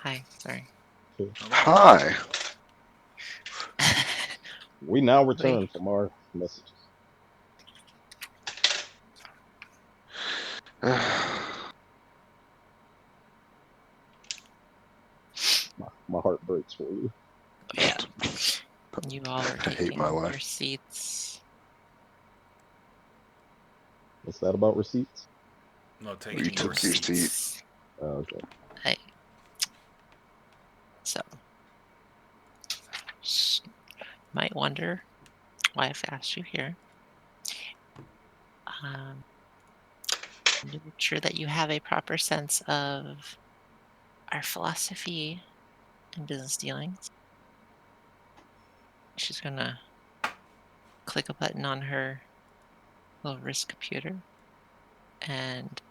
Hi. Sorry. Hi. We now return from our messages. My heart breaks for you. Yeah. You all were I hate taking my your life. seats. What's that about receipts? No, taking You your took your seats. seat. Oh, okay. Hey. So, might wonder why I've asked you here. To make sure that you have a proper sense of our philosophy and business dealings. She's gonna click a button on her little wrist computer, and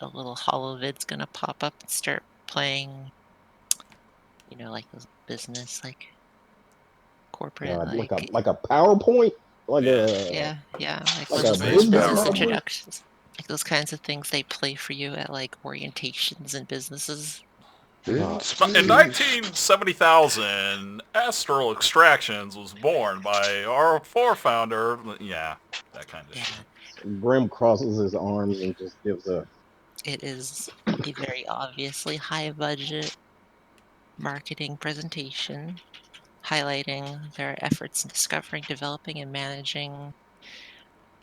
a little hollow vid's gonna pop up and start playing. You know, like those business, like corporate, Like like a PowerPoint, like Yeah. like like one a of those Space business business PowerPoint. module. introductions, like those kinds of things they play for you at like orientations and businesses. In In space. 1970,000, Astral Extractions was born by our founder. Yeah, that kind of Yeah, shit. Grim crosses his arms and just gives a. it is a very obviously high budget marketing presentation highlighting their efforts in discovering, developing, and managing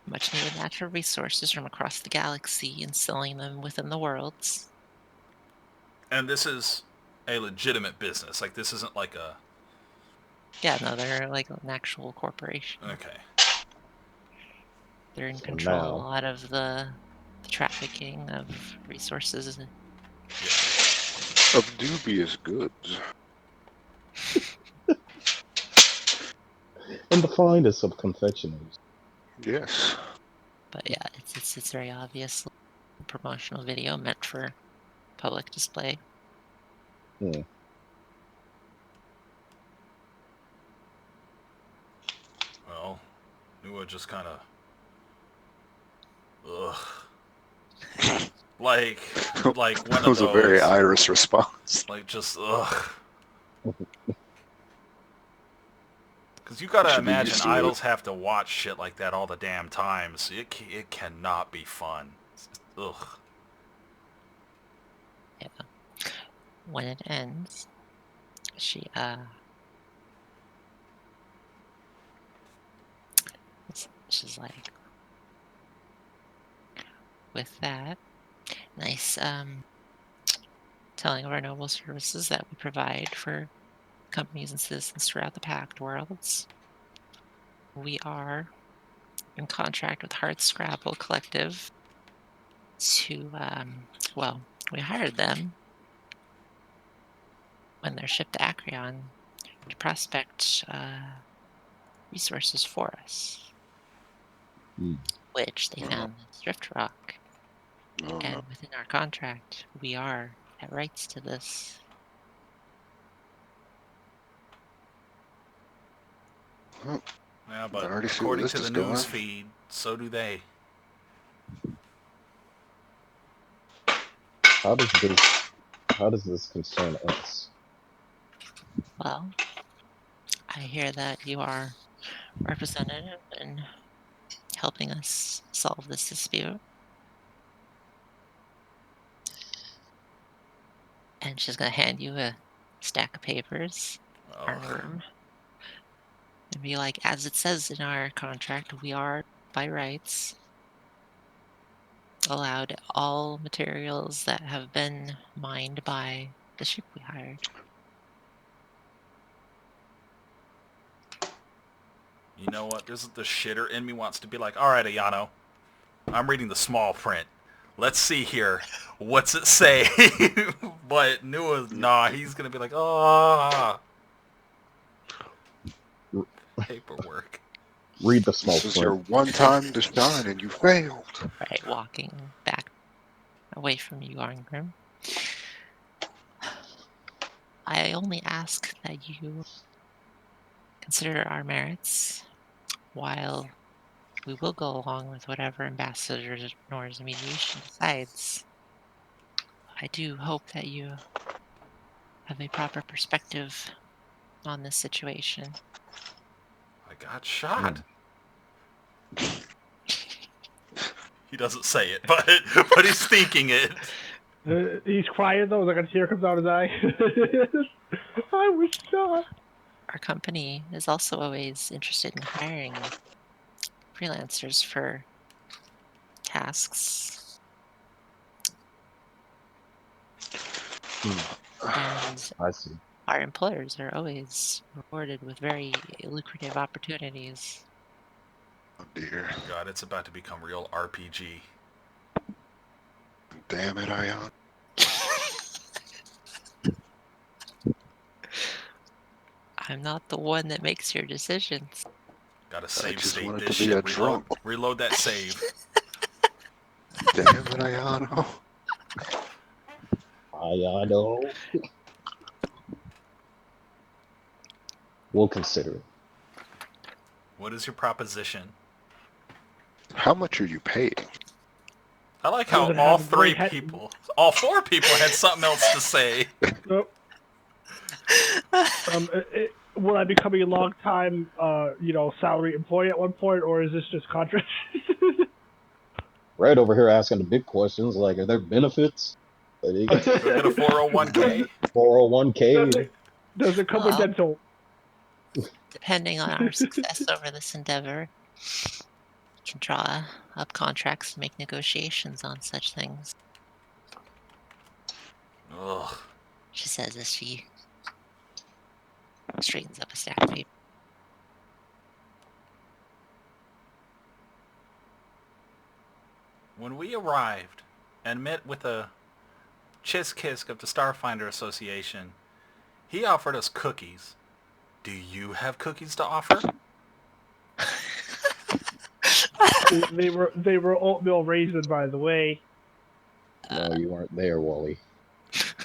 much needed natural resources from across the galaxy and selling them within the worlds. And this is a legitimate business. Like, this isn't like a... Yeah, no, they're like an actual corporation. Okay. They're in So control of a now, lot of the trafficking of resources. Yeah. Of dubious goods. and the finest of confectionaries. Yes. But yeah, it's very obvious promotional video meant for public display. Hmm. Well, Nua just kind of... Ugh. Like one That of was a very those... Irish response. Like, just, ugh. Because you You gotta should be imagine used to it. idols have to watch shit like that all the damn time, so it cannot be fun. It's just, ugh. Yeah. When it ends, she's like, with that, nice telling of our noble services that we provide for companies and citizens throughout the Pact worlds. We are in contract with Hard Scrabble Collective to, well, we hired them when they're shipped to Acreon to prospect resources for us, Hmm. which they found in Drift Rock. Oh, no. And within our contract, we are at rights to this. Well, Yeah, I but already see where according this to is the going. news feed, so do they. How does this concern us? Well, I hear that you are representative in helping us solve this dispute. And she's going to hand you a stack of papers, our Ugh. room, and be like, as it says in our contract, we are, by rights, allowed all materials that have been mined by the ship we hired. You know what? This is the shitter in me wants to be like, all right, Ayano, I'm reading the small print. Let's see here. What's it say? But Nua's, nah, he's going to be like, paperwork. Read the small This is your print. one time to shine and you failed. Right, walking back away from you, Arngrim. I only ask that you consider our merits, while we will go along with whatever Ambassador Nor's mediation decides. I do hope that you have a proper perspective on this situation. I got shot. He doesn't say it, but he's thinking it. He's crying though, like a tear comes out his eye. I was shot. Our company is also always interested in hiring freelancers for tasks. And I see. our employers are always rewarded with very lucrative opportunities. Oh dear. God, it's about to become real RPG. Damn it, Ayano. I'm not the one that makes your decisions. Got a I save just state wanted this to be a shit. drunk. Reload that save. Damn it, Ayano. Ayano. We'll consider it. What is your proposition? How much are you paying? I like how Doesn't all have a great all four people had something else to say. Nope. Will I become a long-time, salary employee at one point, or is this just contract? Right over here asking the big questions like, are there benefits? Are they Do I get a 401k? 401k? Does it come with Well, dental? depending on our success over this endeavor, we can draw up contracts and make negotiations on such things, Ugh. she says as she straightens up a stack of paper. When we arrived and met with the Chiskisk of the Starfinder Association, he offered us cookies. Do you have cookies to offer? They were oatmeal raisin, by the way. No, you weren't there, Wally.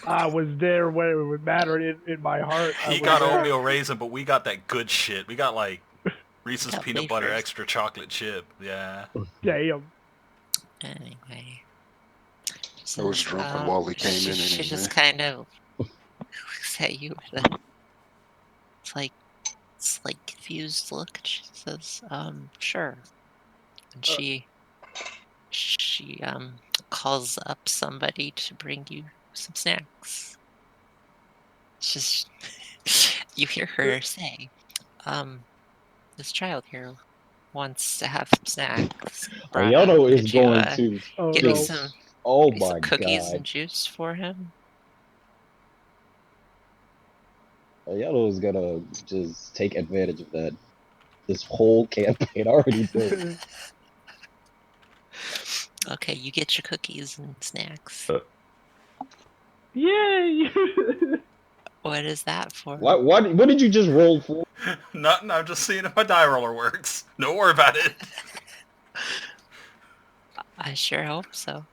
I was there when it would matter in my heart. He got oatmeal raisin, but we got that good shit. We got like Reese's Got peanut butter wafers. extra chocolate chip. Yeah. Damn. Anyway. I was drunk when Wally came in She anyway. just kind of looks at you with a slight confused look. And she says, sure. And she calls up somebody to bring you some snacks. It's just you hear her say, this child here wants to have some snacks. Brought up. Ayano is Could you going to Oh get me no. some Oh get me some my cookies god. and juice for him? Ayano is gonna just take advantage of that. This whole campaign already did. Okay, you get your cookies and snacks. Yay! What is that for? What did you just roll for? Nothing. I'm just seeing if my die roller works. Don't worry about it. I sure hope so.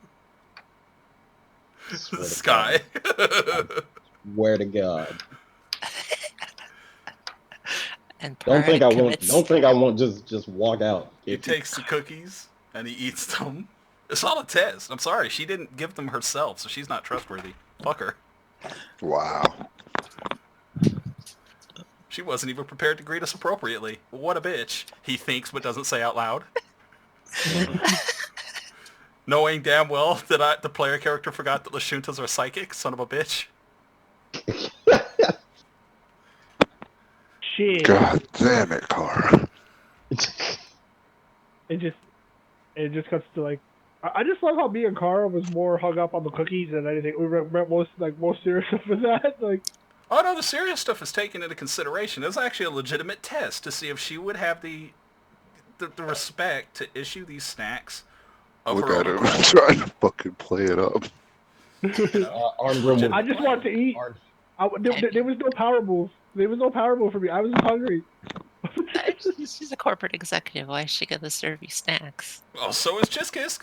Swear to Sky. God. Swear to God. And Don't think I won't. commits- Don't think I won't just walk out. He takes the cookies and he eats them. It's not a test. I'm sorry. She didn't give them herself, so she's not trustworthy. Fuck her. Wow. She wasn't even prepared to greet us appropriately. What a bitch. He thinks but doesn't say out loud. Knowing damn well that the player character forgot that Lashuntas are psychic, son of a bitch. Shit. God damn it, Cara. It just cuts to like. I just love how me and Kara was more hung up on the cookies than anything. We were most serious with that. Like, Oh no, the serious stuff is taken into consideration. It was actually a legitimate test to see if she would have the respect to issue these snacks of Look her at own him accord. trying to fucking play it up. Arngrim would- I just want to eat. There was no power move. There was no power move for me. I was just hungry. She's a corporate executive. Why is she gonna serve you snacks? Oh, so is Chiskisk.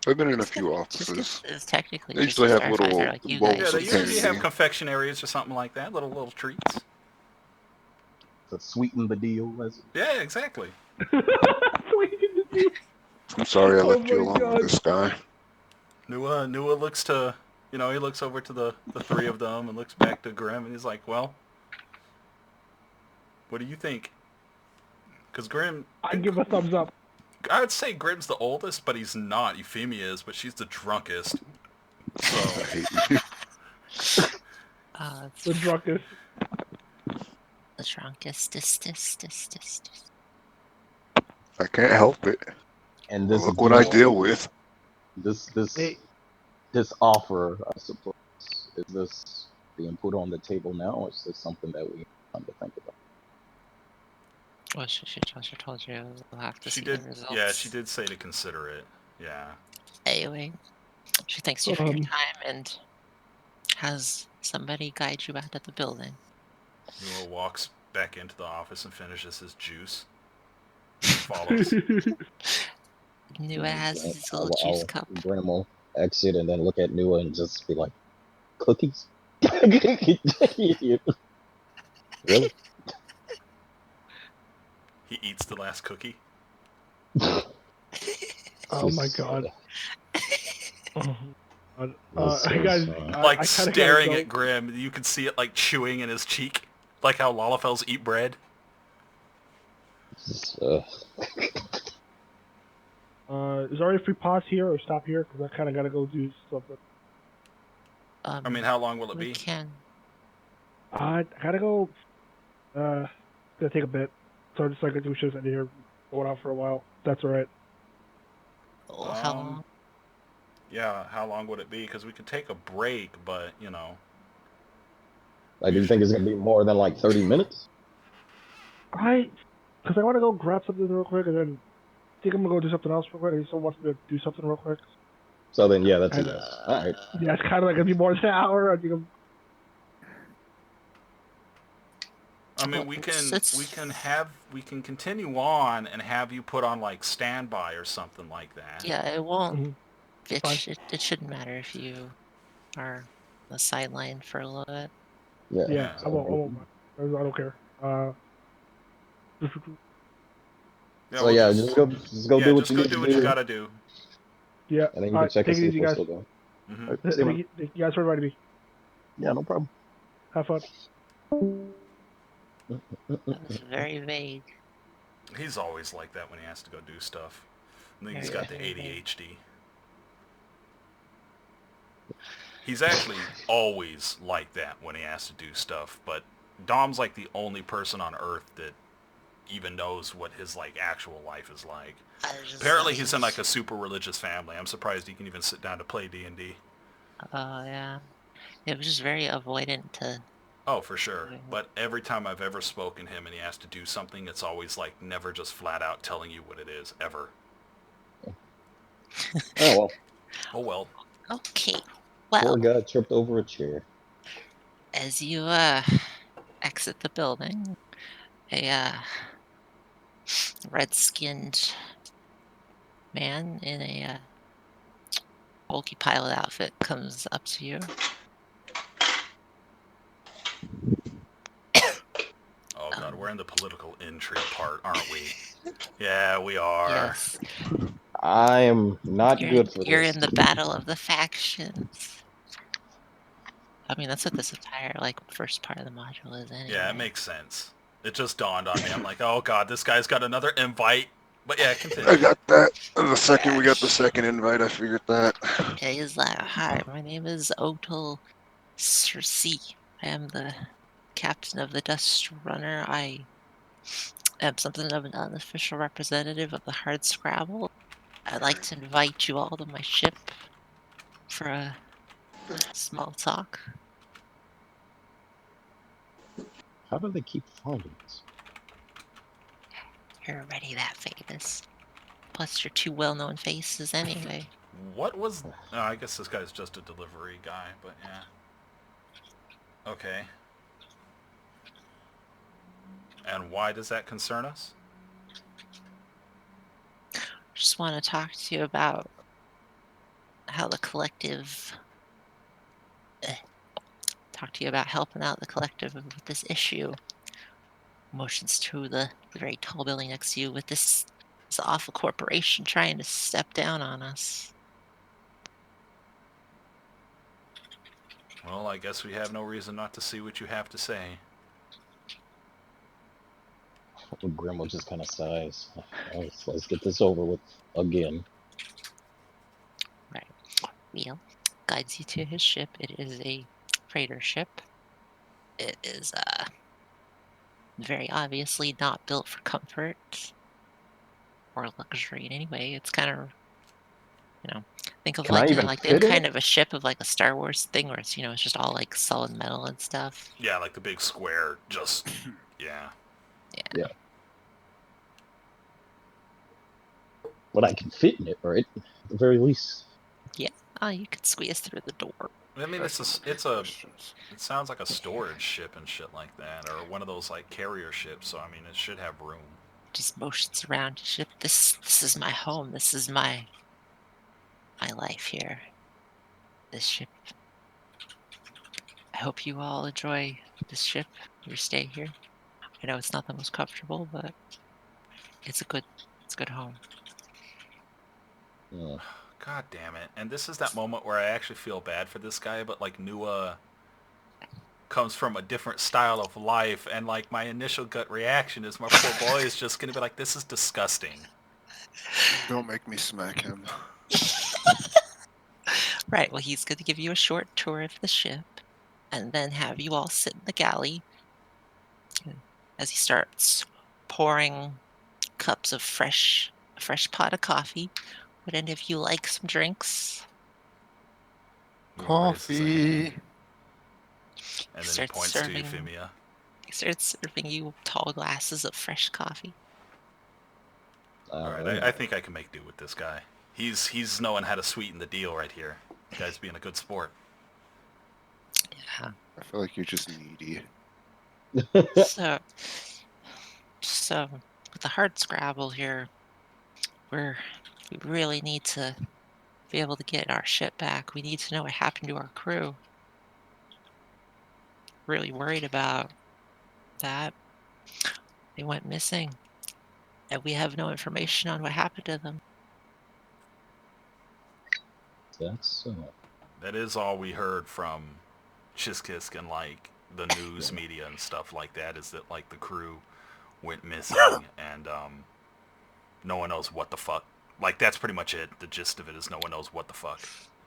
I've been in a It's few just- offices. It's technically They just usually a have little Starfinder like you bowls Yeah, guys. they of usually candy. have confection areas or something like that. Little treats. to sweeten the deal. Yeah, exactly. I'm sorry I Oh left you my alone God. with this guy. Nua looks to You know, he looks over to the three of them and looks back to Grim, and he's like, well, what do you think? Because Grim... I'd give a thumbs up. I would say Grim's the oldest, but he's not. Euphemia is, but she's the drunkest. So, I hate you. It's The drunkest. the drunkest. I can't help it. And this Look what I deal, deal with. Hey, this offer, I suppose, is this being put on the table now, or is this something that we come to think about? Well, she told you we'll have to she see did... the results. Yeah, she did say to consider it. Yeah. Anyway, she thanks you for your time and has somebody guide you out of the building. Noah walks back into the office and finishes his juice. Follows. Nua has Graham- his little juice cup. Graham will exit and then look at Nua and just be like, cookies? Really? He eats the last cookie. oh my This, god. Oh, this guys, is, Like I kinda gotta staring go. at Grim. You can see it like chewing in his cheek. Like how Lalafels eat bread. this, Is it alright if we pause here or stop here? Because I kind of gotta go do something. I mean, how long will it we be? can. I gotta go. Gonna take a bit. So I'm just like gonna do shows in here, going out for a while. That's alright. Oh, how long? Yeah, how long would it be? Because we could take a break, but, you know. I do think it's going to be more than like 30 minutes. Because I want to go grab something real quick, and then I think I'm gonna go do something else real quick. He still wants me to do something real quick. So then, yeah, that's a And, yes. All right. Yeah, it's kind of like gonna be more than an hour. I think I mean, we can continue on and have you put on like standby or something like that. Yeah, it won't. Mhm. Fine. It shouldn't matter if you are on the sideline for a little bit. Yeah. Yeah, Yeah. I won't mind. I don't care. Yeah, So we'll yeah, just go do what just you go need do to what you do, gotta do. Yeah. and then you All can right. check and Take it see if easy, we're guys. still going. Hmm. All right, see you, man. Thank you guys for inviting me. Yeah, no problem. Have fun. That was very vague. He's always like that when he has to go do stuff. I think he's Very got the vague. ADHD. He's actually always like that when he has to do stuff, but Dom's like the only person on Earth that even knows what his like actual life is like. Apparently he's in like a super religious family. I'm surprised he can even sit down to play D&D. Yeah. It was just very avoidant to. Oh, for sure. But every time I've ever spoken to him and he has to do something, it's always like never just flat out telling you what it is, ever. Oh well, Oh well. Okay. poor Well, guy tripped over a chair. as you exit the building, a red-skinned man in a bulky pilot outfit comes up to you. Oh god, we're in the political intrigue part, aren't we? Yeah, we are. Yes, I am not good for you're this. in the battle of the factions. I mean, that's what this entire first part of the module is anyway. Yeah, it makes sense. It just dawned on me. I'm like, oh god, this guy's got another invite. But yeah, continue. I got that. The second we got the second invite, I figured that. Yeah, he's like, hi, my name is Otal Circe. I am the captain of the Dust Runner. I am something of an unofficial representative of the Hard Scrabble. I'd like to invite you all to my ship for a small talk. How do they keep finding us? You're already that famous. Plus, you're two well-known faces anyway. What was... Oh, I guess this guy's just a delivery guy, but yeah. Okay. And why does that concern us? Just want to talk to you about how the collective... talk to you about helping out the collective with this issue. Motions to the very tall building next to you with this awful corporation trying to step down on us. Well, I guess we have no reason not to see what you have to say. Grim will just kind of sighs. Let's get this over with again. Right. Wheel guides you to his ship. It is a freighter ship. It is very obviously not built for comfort or luxury in any way. It's kind of, think of Can I like even the fit in kind it? of a ship of like a Star Wars thing where it's it's just all like solid metal and stuff. Yeah, like the big square, just, yeah. Yeah. But I can fit in it, right? At the very least. Yeah. Oh, you could squeeze through the door. I mean, That's some it sounds like a Yeah. storage ship and shit like that, or one of those like carrier ships. So I mean, it should have room. Just motions around your ship. This is my home. This is my life here. This ship. I hope you all enjoy this ship, your stay here. I know it's not the most comfortable, but it's a good home. Hmm. God damn it! And this is that moment where I actually feel bad for this guy, but like Nua comes from a different style of life, and like my initial gut reaction is my poor boy is just gonna be like, "This is disgusting." Don't make me smack him. Right. Well, he's going to give you a short tour of the ship, and then have you all sit in the galley as he starts pouring cups of a fresh pot of coffee. Would any of you like some drinks? Nua raises a hand, Coffee. and He then he starts points to serving. Euphemia. He starts serving you tall glasses of fresh coffee. All right, I think I can make do with this guy. He's knowing how to sweeten the deal right here. The guy's being a good sport. Yeah. I feel like you're just needy. So, with the hard scrabble here, we're we really need to be able to get our ship back. We need to know what happened to our crew. Really worried about that. They went missing, and we have no information on what happened to them. That's so. That is all we heard from Shiskisk and like the news media and stuff like that, is that like the crew went missing and no one knows what the fuck. Like that's pretty much it. The gist of it is no one knows what the fuck.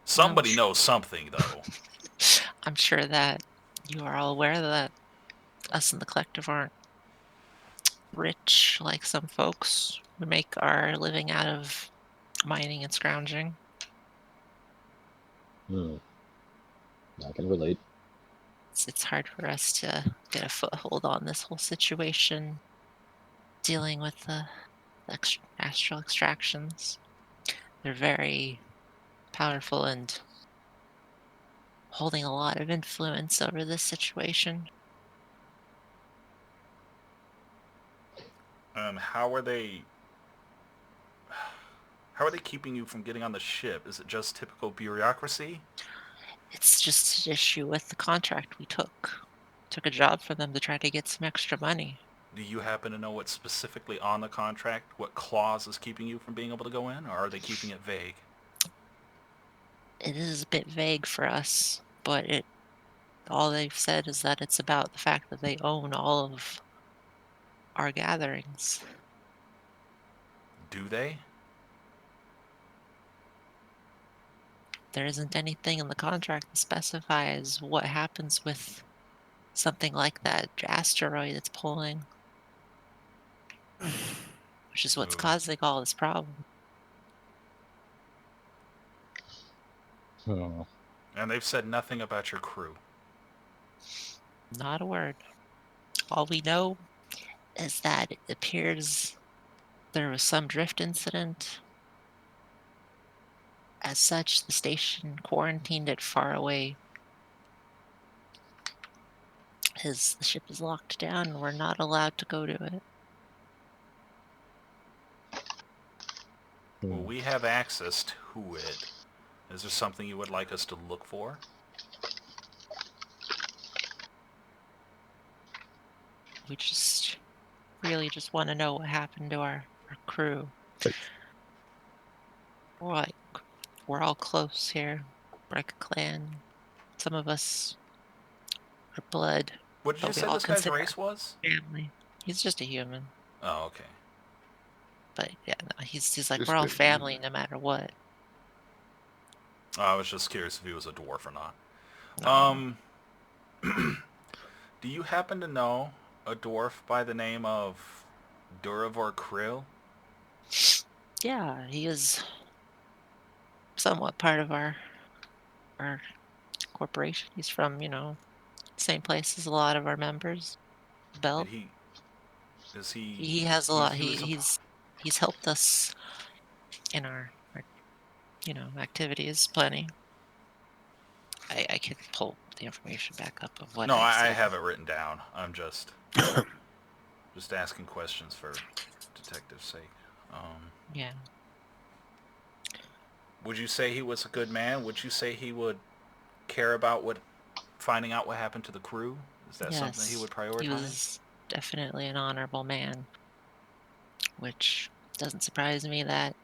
Somebody knows something though. I'm sure that you are all aware that us in the collective aren't rich like some folks. We make our living out of mining and scrounging. Hmm. I can relate. It's hard for us to get a foothold on this whole situation, dealing with the astral extractions. They're very powerful and holding a lot of influence over this situation. How are they? How are they keeping you from getting on the ship? Is it just typical bureaucracy? It's just an issue with the contract we took. Took a job for them to try to get some extra money. Do you happen to know what's specifically on the contract? What clause is keeping you from being able to go in, or are they keeping it vague? It is a bit vague for us, but all they've said is that it's about the fact that they own all of our gatherings. Do they? There isn't anything in the contract that specifies what happens with something like that asteroid that's pulling, which is what's Ooh. causing all this problem. Hmm. And they've said nothing about your crew. Not a word. All we know is that it appears there was some drift incident. As such, the station quarantined it far away. The ship is locked down and we're not allowed to go to it. Well, Hmm. we have access to it. Is there something you would like us to look for? We really just want to know what happened to our crew. We're like, we're all close here. We're like a clan. Some of us are blood, What did you but we say all this guy's consider race was? family. He's just a human. Oh, okay. But yeah, no, he's like, Just we're all a family human. no matter what. I was just curious if he was a dwarf or not. No. Do you happen to know a dwarf by the name of Duravor Krill? Yeah, he is somewhat part of our corporation. He's from, same place as a lot of our members. Did Belt. he? Is he? He has a lot. He was a. He's helped us in our activities plenty. I can pull the information back up of what No, I've I said. have it written down. I'm just asking questions for detective's sake. Yeah. Would you say he was a good man? Would you say he would care about finding out what happened to the crew? Is that something he Yes. would He prioritize? was definitely an honorable man, which doesn't surprise me that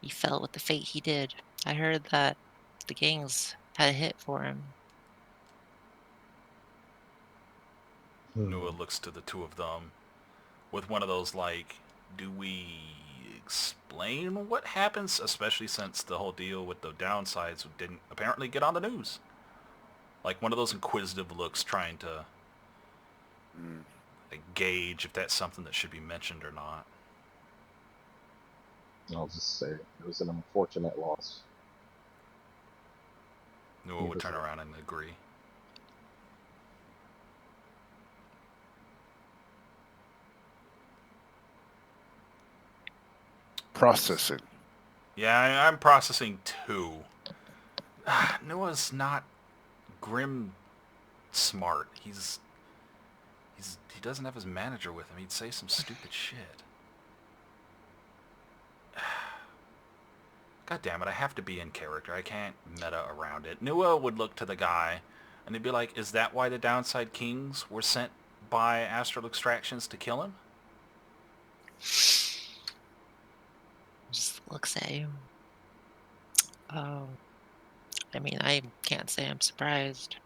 he fell with the fate he did. I heard that the gangs had a hit for him. Nua looks to the two of them with one of those like, do we explain what happens? Especially since the whole deal with the downsides didn't apparently get on the news. Like one of those inquisitive looks trying to like, gauge if that's something that should be mentioned or not. I'll just say it was an unfortunate loss. Nua would turn around and agree. Processing. Yeah, I'm processing too. Nua's not grim smart. He doesn't have his manager with him. He'd say some stupid shit. God damn it, I have to be in character. I can't meta around it. Nua would look to the guy and he'd be like, is that why the Downside Kings were sent by Astral Extractions to kill him? Just looks at you. Oh, I mean, I can't say I'm surprised.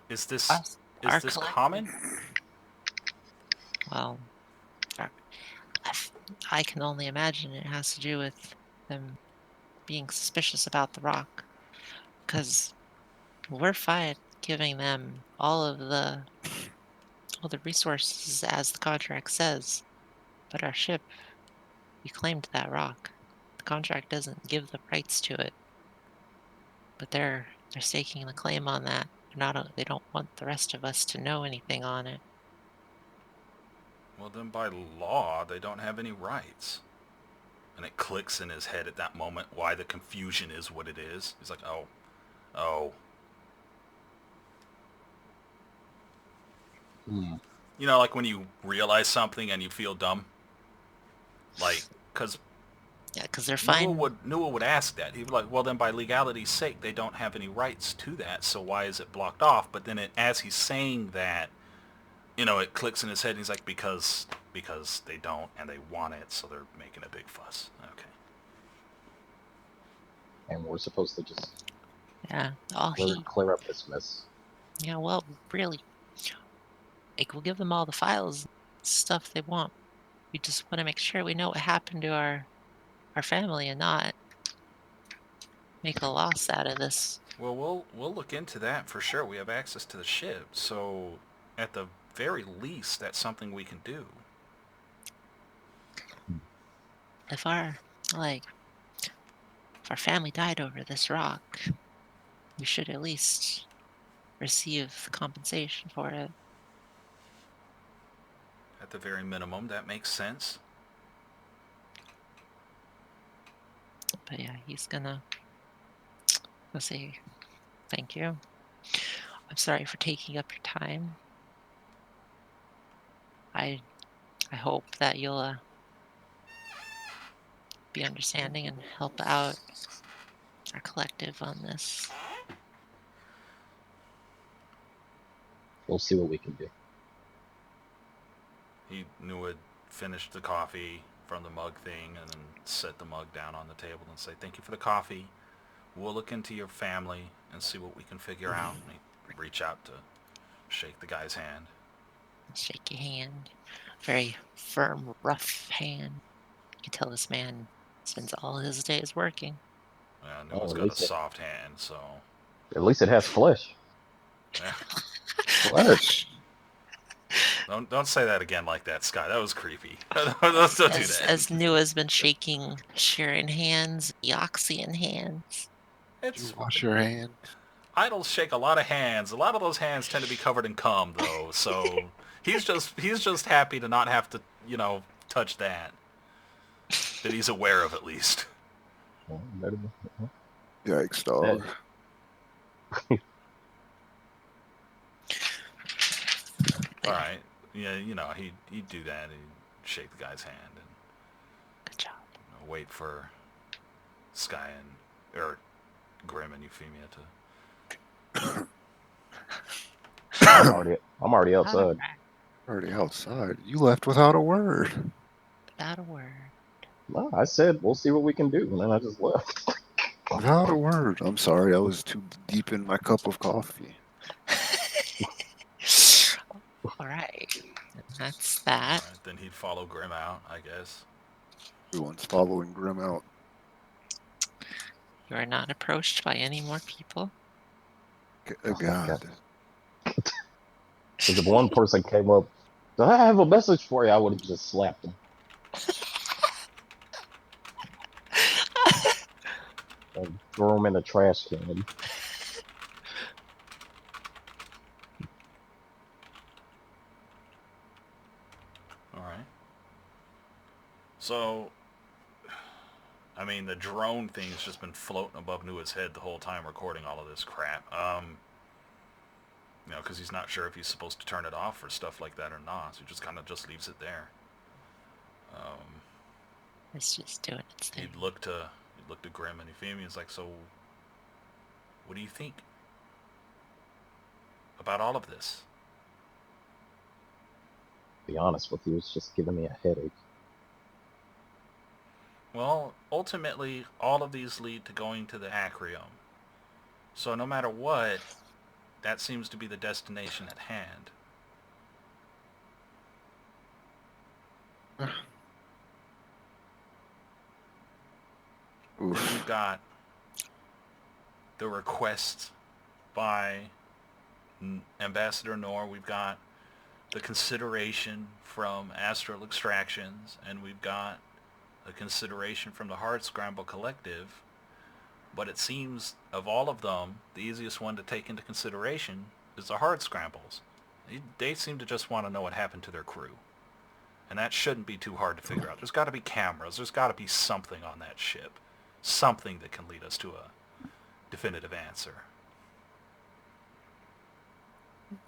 Is this Us, our common? well, our, I can only imagine it has to do with them being suspicious about the rock. Because we're fine giving them all the resources as the contract says. But our ship, we claimed that rock. The contract doesn't give the rights to it, but they're staking the claim on that. They don't want the rest of us to know anything on it. Well, then by law, they don't have any rights. And it clicks in his head at that moment why the confusion is what it is. He's like, oh. You know, like when you realize something and you feel dumb? Like, because Yeah, because they're fine. Nua would ask that. He'd be like, well, then by legality's sake, they don't have any rights to that, so why is it blocked off? But then as he's saying that, it clicks in his head, and he's like, because they don't, and they want it, so they're making a big fuss. Okay. And we're supposed to just Yeah, clear up this mess. Yeah, well, really, like we'll give them all the files, stuff they want. We just want to make sure we know what happened to our family and not make a loss out of this. Well, we'll look into that for sure. We have access to the ship, so at the very least, that's something we can do. If our family died over this rock, we should at least receive compensation for it. At the very minimum, that makes sense. But yeah, he's gonna say thank you. I'm sorry for taking up your time. I hope that you'll be understanding and help out our collective on this. We'll see what we can do. He knew it, finished the coffee, from the mug thing and then set the mug down on the table and say, thank you for the coffee. We'll look into your family and see what we can figure out. And he reach out to shake the guy's hand. Shake your hand. Very firm, rough hand. You can tell this man spends all his days working. Yeah, Nua's got a soft hand, so... At least it has flesh. Yeah. Flesh. Don't say that again like that, Scott. That was creepy. Don't do that. As Nua's been shaking Sharon hands, Yoxian hands. Did you wash your hand? Idols shake a lot of hands. A lot of those hands tend to be covered in cum, though. So he's just happy to not have to, touch that. That he's aware of, at least. Yikes, dog. All right. Yeah, he'd do that. He'd shake the guy's hand and Good job. wait for Sky or Grim and Euphemia to... I'm already outside. Already outside. You left without a word. Without a word. No, I said we'll see what we can do, and then I just left. Without a word. I'm sorry, I was too deep in my cup of coffee. All right. That's that. All right, then he'd follow Grim out, I guess. Everyone's following Grim out. You are not approached by any more people. God. Because if one person came up, I have a message for you, I would have just slapped him. And throw him in a trash can. All right. So, I mean, the drone thing's just been floating above Nua's head the whole time recording all of this crap. Because he's not sure if he's supposed to turn it off or stuff like that or not. So he just kind of just leaves it there. It's just doing its thing. He'd look to Grim and Euphemia. He's like, so, what do you think about all of this? To be honest with you, it's just giving me a headache. Well, ultimately, all of these lead to going to the Acrium. So no matter what, that seems to be the destination at hand. Then we've got the request by Ambassador Nor. We've got the consideration from Astral Extractions, and we've got a consideration from the Hard Scramble Collective. But it seems, of all of them, the easiest one to take into consideration is the Hard Scrambles. They seem to just want to know what happened to their crew. And that shouldn't be too hard to figure out. There's got to be cameras. There's got to be something on that ship. Something that can lead us to a definitive answer.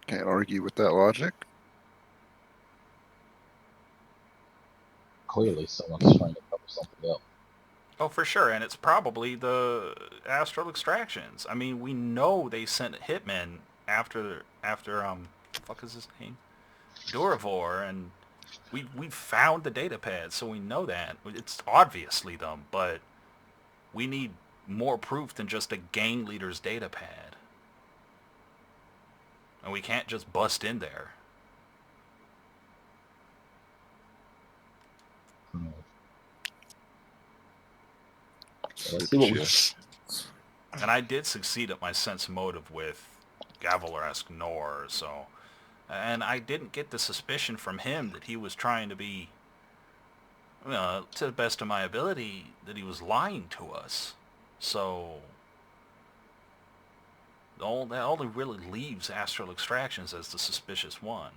Can't argue with that logic. Clearly someone's trying to cover something up. Oh, for sure, and it's probably the Astral Extractions. I mean, we know they sent hitmen after fuck is his name? Durivor, and we found the data pad, so we know that. It's obviously them, but we need more proof than just a gang leader's data pad. And we can't just bust in there. Let's see what we... And I did succeed at my sense motive with Gavalesk Nor, so... And I didn't get the suspicion from him that he was trying to be, to the best of my ability, that he was lying to us. So... that only really leaves Astral Extractions as the suspicious one.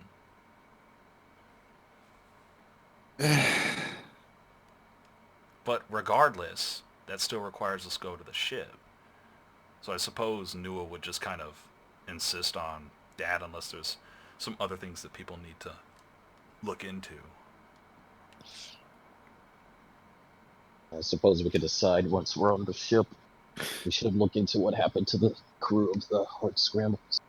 But regardless, that still requires us to go to the ship. So I suppose Nua would just kind of insist on that unless there's some other things that people need to look into. I suppose we could decide once we're on the ship. We should look into what happened to the crew of the Hard Scrambles.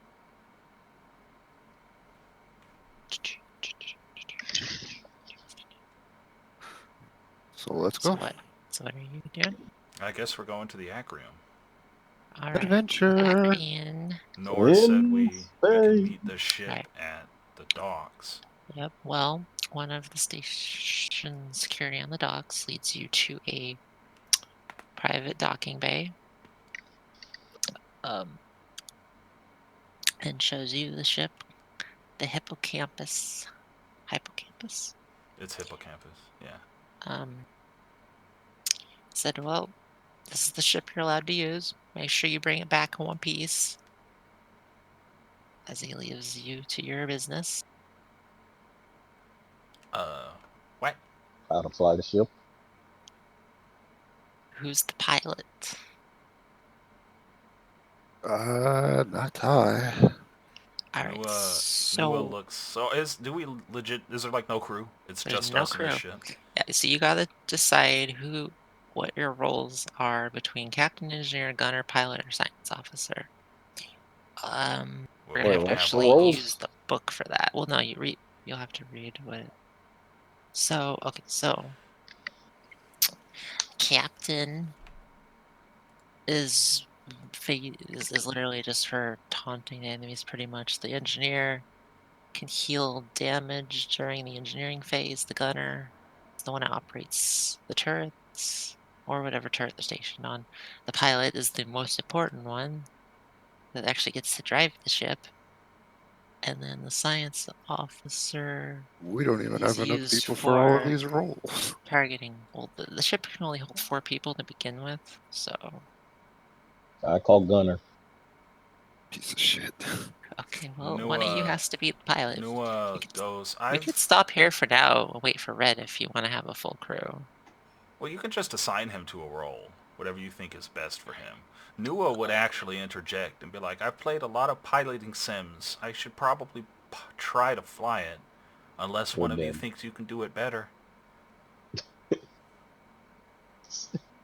So let's So go. what? So what are you doing? I guess we're going to the Acrium. All right. Adventure. Adrian. Nor said In we can space. meet the ship Right. at the docks. Yep. Well, one of the station security on the docks leads you to a private docking bay. Um, and shows you the ship, the hippocampus. Hippocampus. It's Hippocampus. Yeah. Um, said, well, this is the ship you're allowed to use. Make sure you bring it back in one piece. As he leaves you to your business. What? How to fly the ship. Who's the pilot? Not Ty. All right, Nua so looks. So do we legit? Is there like no crew? It's there's just no us and the crew. ship. Yeah, so you gotta decide what your roles are between captain, engineer, gunner, pilot, or science officer. We're Well, we gonna Wait, have have to to what's have the actually all roles? use the book for that. Well, no, you'll have to read what it. So, okay, so captain is is literally just for taunting the enemies pretty much. The engineer can heal damage during the engineering phase. The gunner is the one that operates the turrets or whatever turret they're stationed on. The pilot is the most important one that actually gets to drive the ship. And then the science officer We don't even is have enough used people for all of for these roles. targeting. Well, the ship can only hold 4 people to begin with, so I call Gunner. Piece of shit. okay. Well, one of you Nua. has to be the pilot. We Nua could goes. we could stop here for now and wait for Red if you want to have a full crew. Well, you can just assign him to a role, whatever you think is best for him. Nua would actually interject and be like, "I've played a lot of piloting sims. I should probably try to fly it, unless We're one of you dead. thinks you can do it better."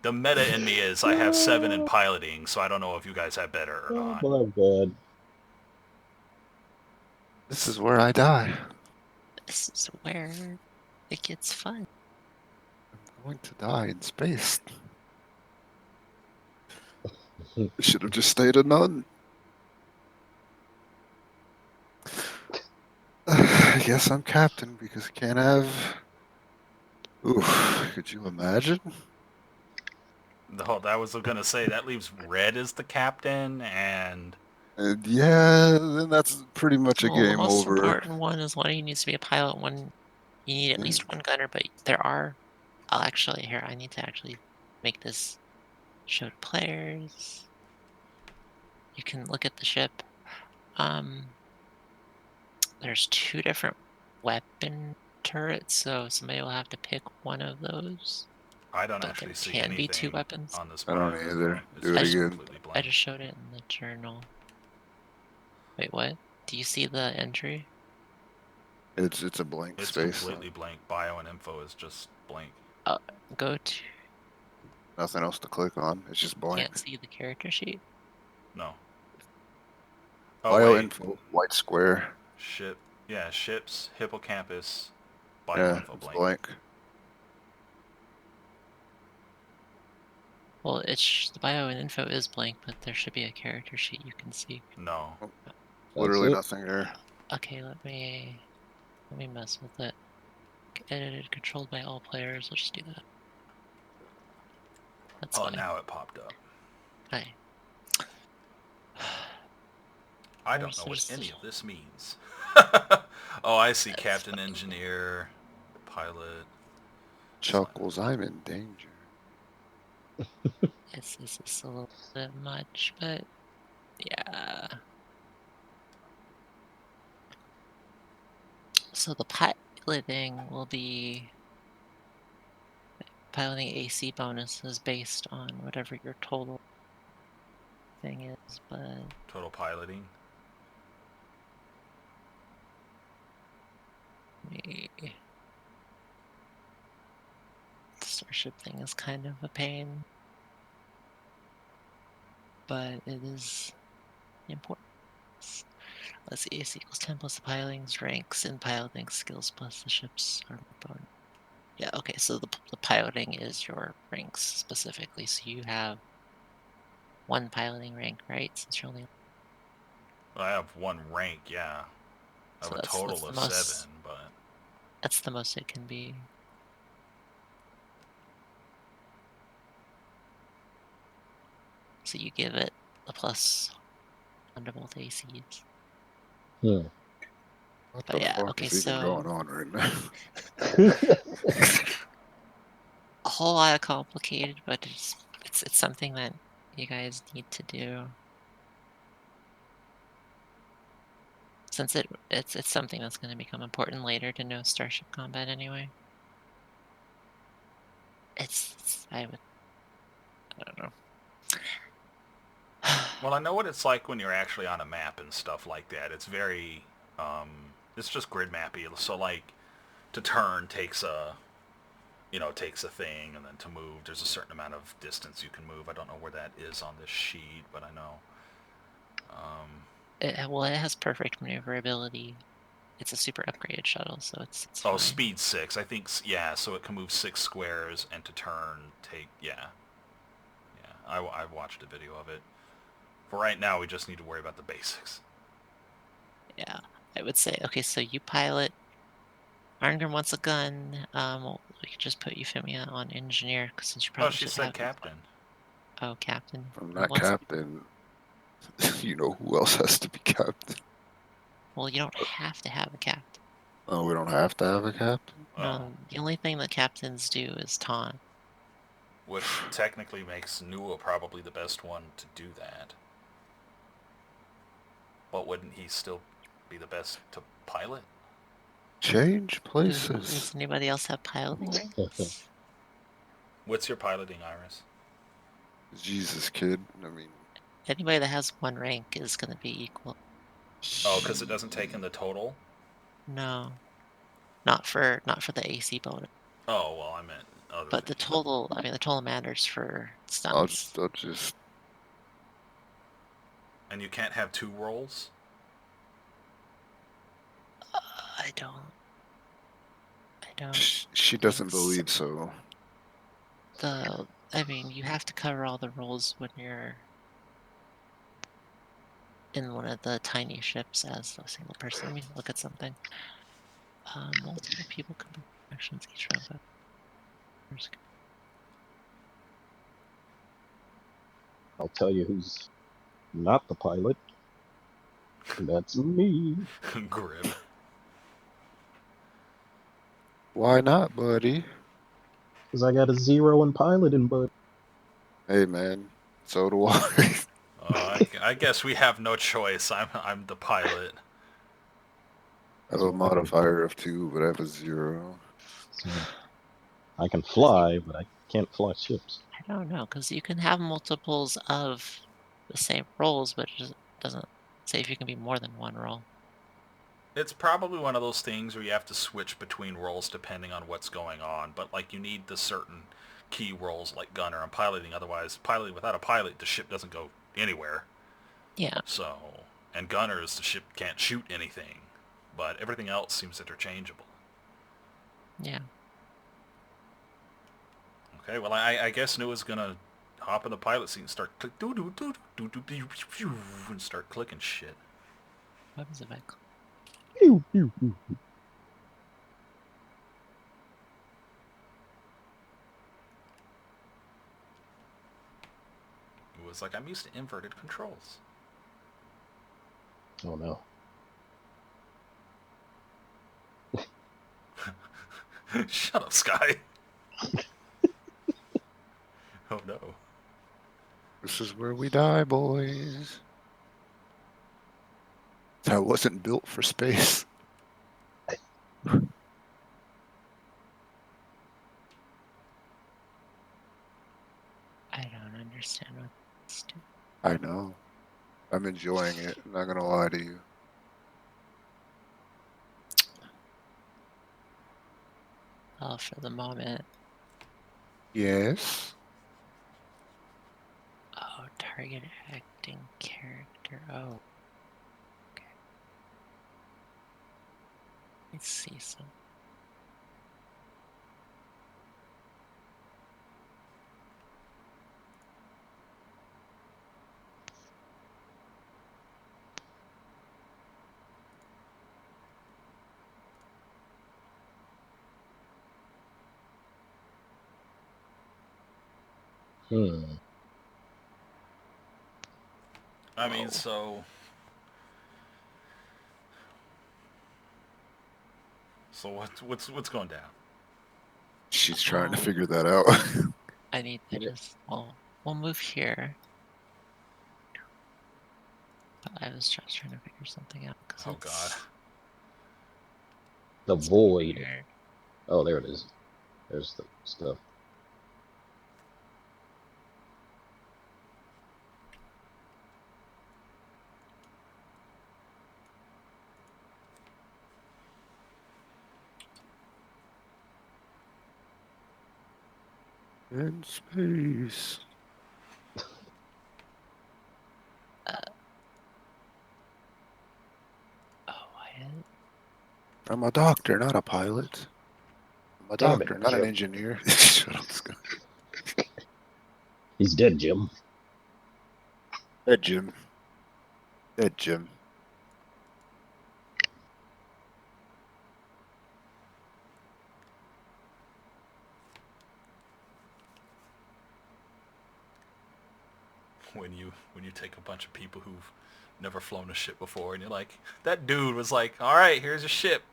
The meta in me is I have 7 in Oh piloting, so I don't know if you guys have better or not. my god. This is where I die. This is where it gets fun. I'm going to die in space. I should have just stayed a nun. I guess I'm captain because I can't have. Oof, could you imagine? No, that was gonna say that leaves Red as the captain, and And yeah, then that's pretty much a Well, the game most over. important one is one of you needs to be a pilot. One you need at least one gunner, but there are. I'll actually here. I need to actually make this show to players. You can look at the ship. Um, there's 2 different weapon turrets, so somebody will have to pick one of those. I don't But there actually see can be 2 anything weapons. on this I don't bio info. either. It's Do it I just just again. completely I blank. just showed it in the journal. Wait, what? Do you see the entry? It's a blank It's space. completely blank. Bio and info is just blank. Go to. Nothing else to click on. It's just blank. Can't see the character sheet. No. Oh Bio wait. info, white square. Ship. Yeah, ships, hippocampus, bio Yeah, info it's blank. blank. Well, it's the bio and info is blank, but there should be a character sheet you can see. No. That's Literally it. nothing there. Okay, let me mess with it. Edited, controlled by all players. Let's just do that. That's Oh, fine. now it popped up. Okay. I don't know what There's any of this means. Oh, I see. Captain, fine. engineer, pilot. Chuckles, I'm in danger. This is a little bit much, but yeah. So the piloting will be piloting AC bonuses based on whatever your total thing is, but Total piloting. the starship thing is kind of a pain, but it is important. Let's see, AC equals 10 plus the piloting's ranks and piloting skills plus the ship's armor bonus. Yeah, okay, so the piloting is your ranks specifically. So you have one piloting rank, right? Since you're only I have one rank, yeah. I have so a that's total the of most 7, but that's the most it can be. So you give it a plus under both ACs. Hmm. What But the yeah, fuck okay, is even so going on right now? a whole lot of complicated, but it's something that you guys need to do. Since it's something that's going to become important later to know starship combat anyway. I don't know. well, I know what it's like when you're actually on a map and stuff like that. It's very, it's just grid mappy. So like, to turn takes a, takes a thing, and then to move, there's a certain amount of distance you can move. I don't know where that is on this sheet, but I know. Well, it has perfect maneuverability. It's a super upgraded shuttle, so it's Oh, fine. speed 6. I think, yeah, so it can move 6 squares, and to turn, yeah. Yeah, I watched a video of it. For right now, we just need to worry about the basics. Yeah, I would say okay. So you pilot. Arngrim wants a gun. Well, we could just put Euphemia on engineer, 'cause since you Oh, probably she should said have. captain. Oh, captain. I'm Well, not captain. You know who else has to be captain? well, you don't have to have a captain. Oh, we don't have to have a captain? Oh, No, the only thing that captains do is taunt. which technically makes Nua probably the best one to do that. But wouldn't he still be the best to pilot? Change Does places. anybody else have piloting ranks? What's your piloting, Iris? Jesus, kid. I mean, Anybody that has one rank is going to be equal. Oh, because it doesn't take in the total? No, not for the AC bonus, Oh, well, I meant other but the things. total. I mean, the total matters for I'll stunts. just, I'll just. And you can't have 2 rolls? I don't. I don't She think doesn't so. believe so. I mean, you have to cover all the roles when you're in one of the tiny ships as a single person. Let me look at something. Multiple people complete actions each round. But I'll tell you who's not the pilot. That's me. Grib. Why not, buddy? Because I got a 0 in piloting, but Hey, man. So do I. I guess we have no choice. I'm the pilot. I have a modifier of 2, but I have a 0. so I can fly, but I can't fly ships. I don't know, because you can have multiples of the same roles, but it doesn't say if you can be more than one role. It's probably one of those things where you have to switch between roles depending on what's going on, but like you need the certain key roles like gunner and piloting, otherwise piloting without a pilot the ship doesn't go anywhere. Yeah, So, and gunners the ship can't shoot anything, but everything else seems interchangeable. yeah. Okay, well I guess Nua's gonna hop in the pilot seat and start click doo doo doo doo doo doo doo and start clicking shit. What happens if I Pew, pew, pew. It was like I'm used to inverted controls. Oh no. Shut up, Sky. Oh no. This is where we die, boys. I wasn't built for space. I don't understand what this do. I know. I'm enjoying it. I'm not gonna lie to you. Oh, for the moment. Yes. Oh, target acting character. Oh, okay. Let's see some. I mean, Whoa. so what's going down? She's trying to Oh, figure that out. I need to just, well, we'll move here. But I was just trying to figure something out because Oh God. The it's void. weird. Oh, there it is. There's the stuff. In space. Oh, I I'm a doctor, not a pilot. I'm a Damn it, doctor, not an Jim. engineer. Shut up, Scott. He's dead, Jim. Dead Jim. Dead Jim. When you take a bunch of people who've never flown a ship before, and you're like, that dude was like, all right, here's a ship.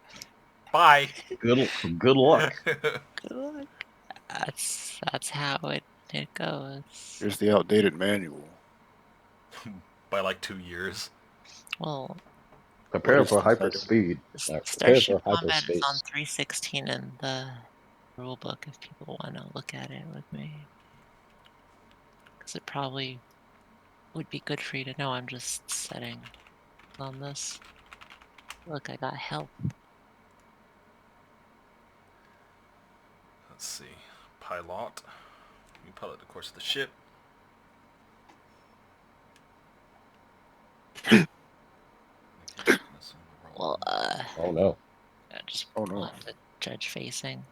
Bye. Good luck. good luck. That's how it goes. Here's the outdated manual. By like 2 years. Well, What Prepare is for this item? hyperspeed. Prepare Starship for Combat is on hyperspace. 316 in the rule book if people want to look at it with me. Because it probably would be good for you to know I'm just setting on this. Look, I got help. Let's see. Pilot. You pilot the course of the ship. Well, Oh no. I just Oh no. want the judge facing.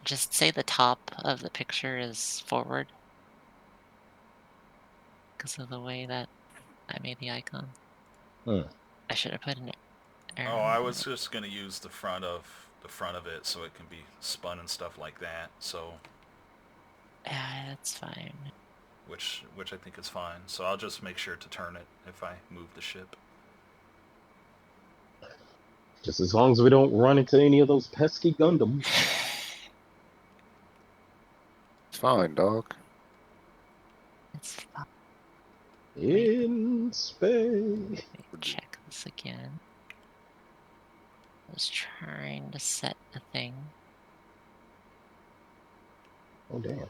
Just say the top of the picture is forward. Because of the way that I made the icon. Hmm. I should have put an Oh, arrow. I was just gonna use the front of it so it can be spun and stuff like that. So, Yeah, that's fine. which I think is fine. So I'll just make sure to turn it if I move the ship. Just as long as we don't run into any of those pesky Gundams. It's fine, dog. It's fine. In space. Let me check this again. I was trying to set the thing. Oh damn.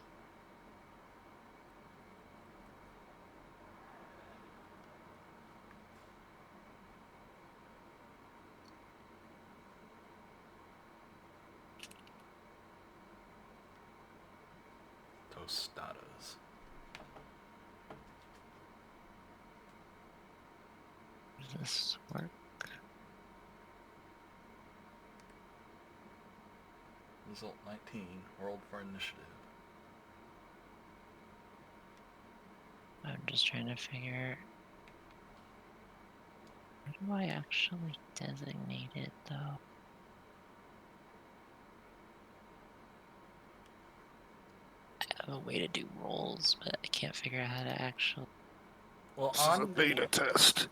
Tostadas. Does this work? Result 19. World for initiative. I'm just trying to figure. Where do I actually designate it though? I have a way to do rolls, but I can't figure out how to actually. Well, This is a beta test.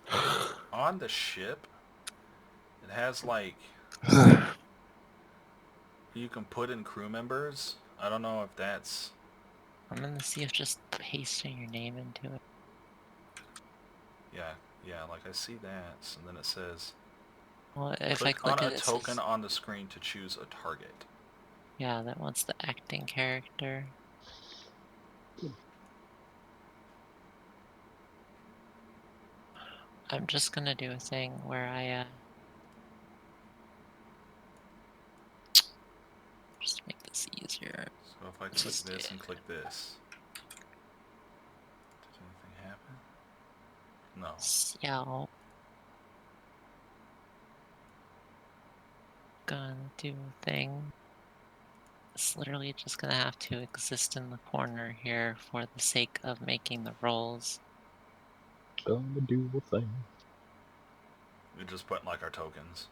on the ship, it has like you can put in crew members. I don't know if that's. I'm gonna see if just pasting your name into it. Yeah, like I see that, and then it says Well, if I click on click it, a it token says, on the screen to choose a target. yeah, that wants the acting character. I'm just gonna do a thing where I, just to make this easier. So if I Let's click just do this it. and click this, does anything happen? No. So, gonna do a thing. It's literally just gonna have to exist in the corner here for the sake of making the rolls. Gonna do a thing. We just put like our tokens.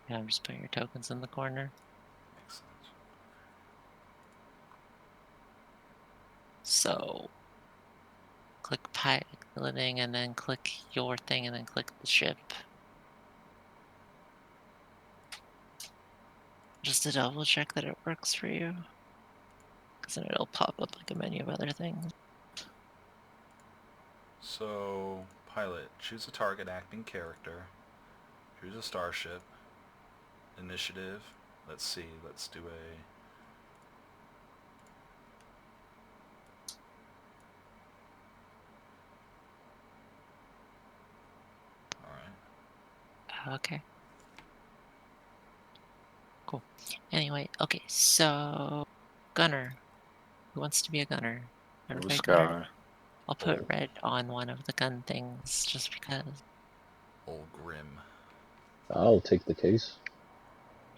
Yeah, I'm just putting your tokens in the corner. Makes sense. So click piloting and then click your thing and then click the ship. Just to double check that it works for you. Because then it'll pop up like a menu of other things. So, pilot, choose a target acting character. Choose a starship. Initiative. Let's see, let's do a... Alright. Okay. Cool. Anyway, okay, so gunner. Who wants to be a gunner? No Everybody gunner. sky. I'll put red on one of the gun things just because Old Grim. I'll take the case.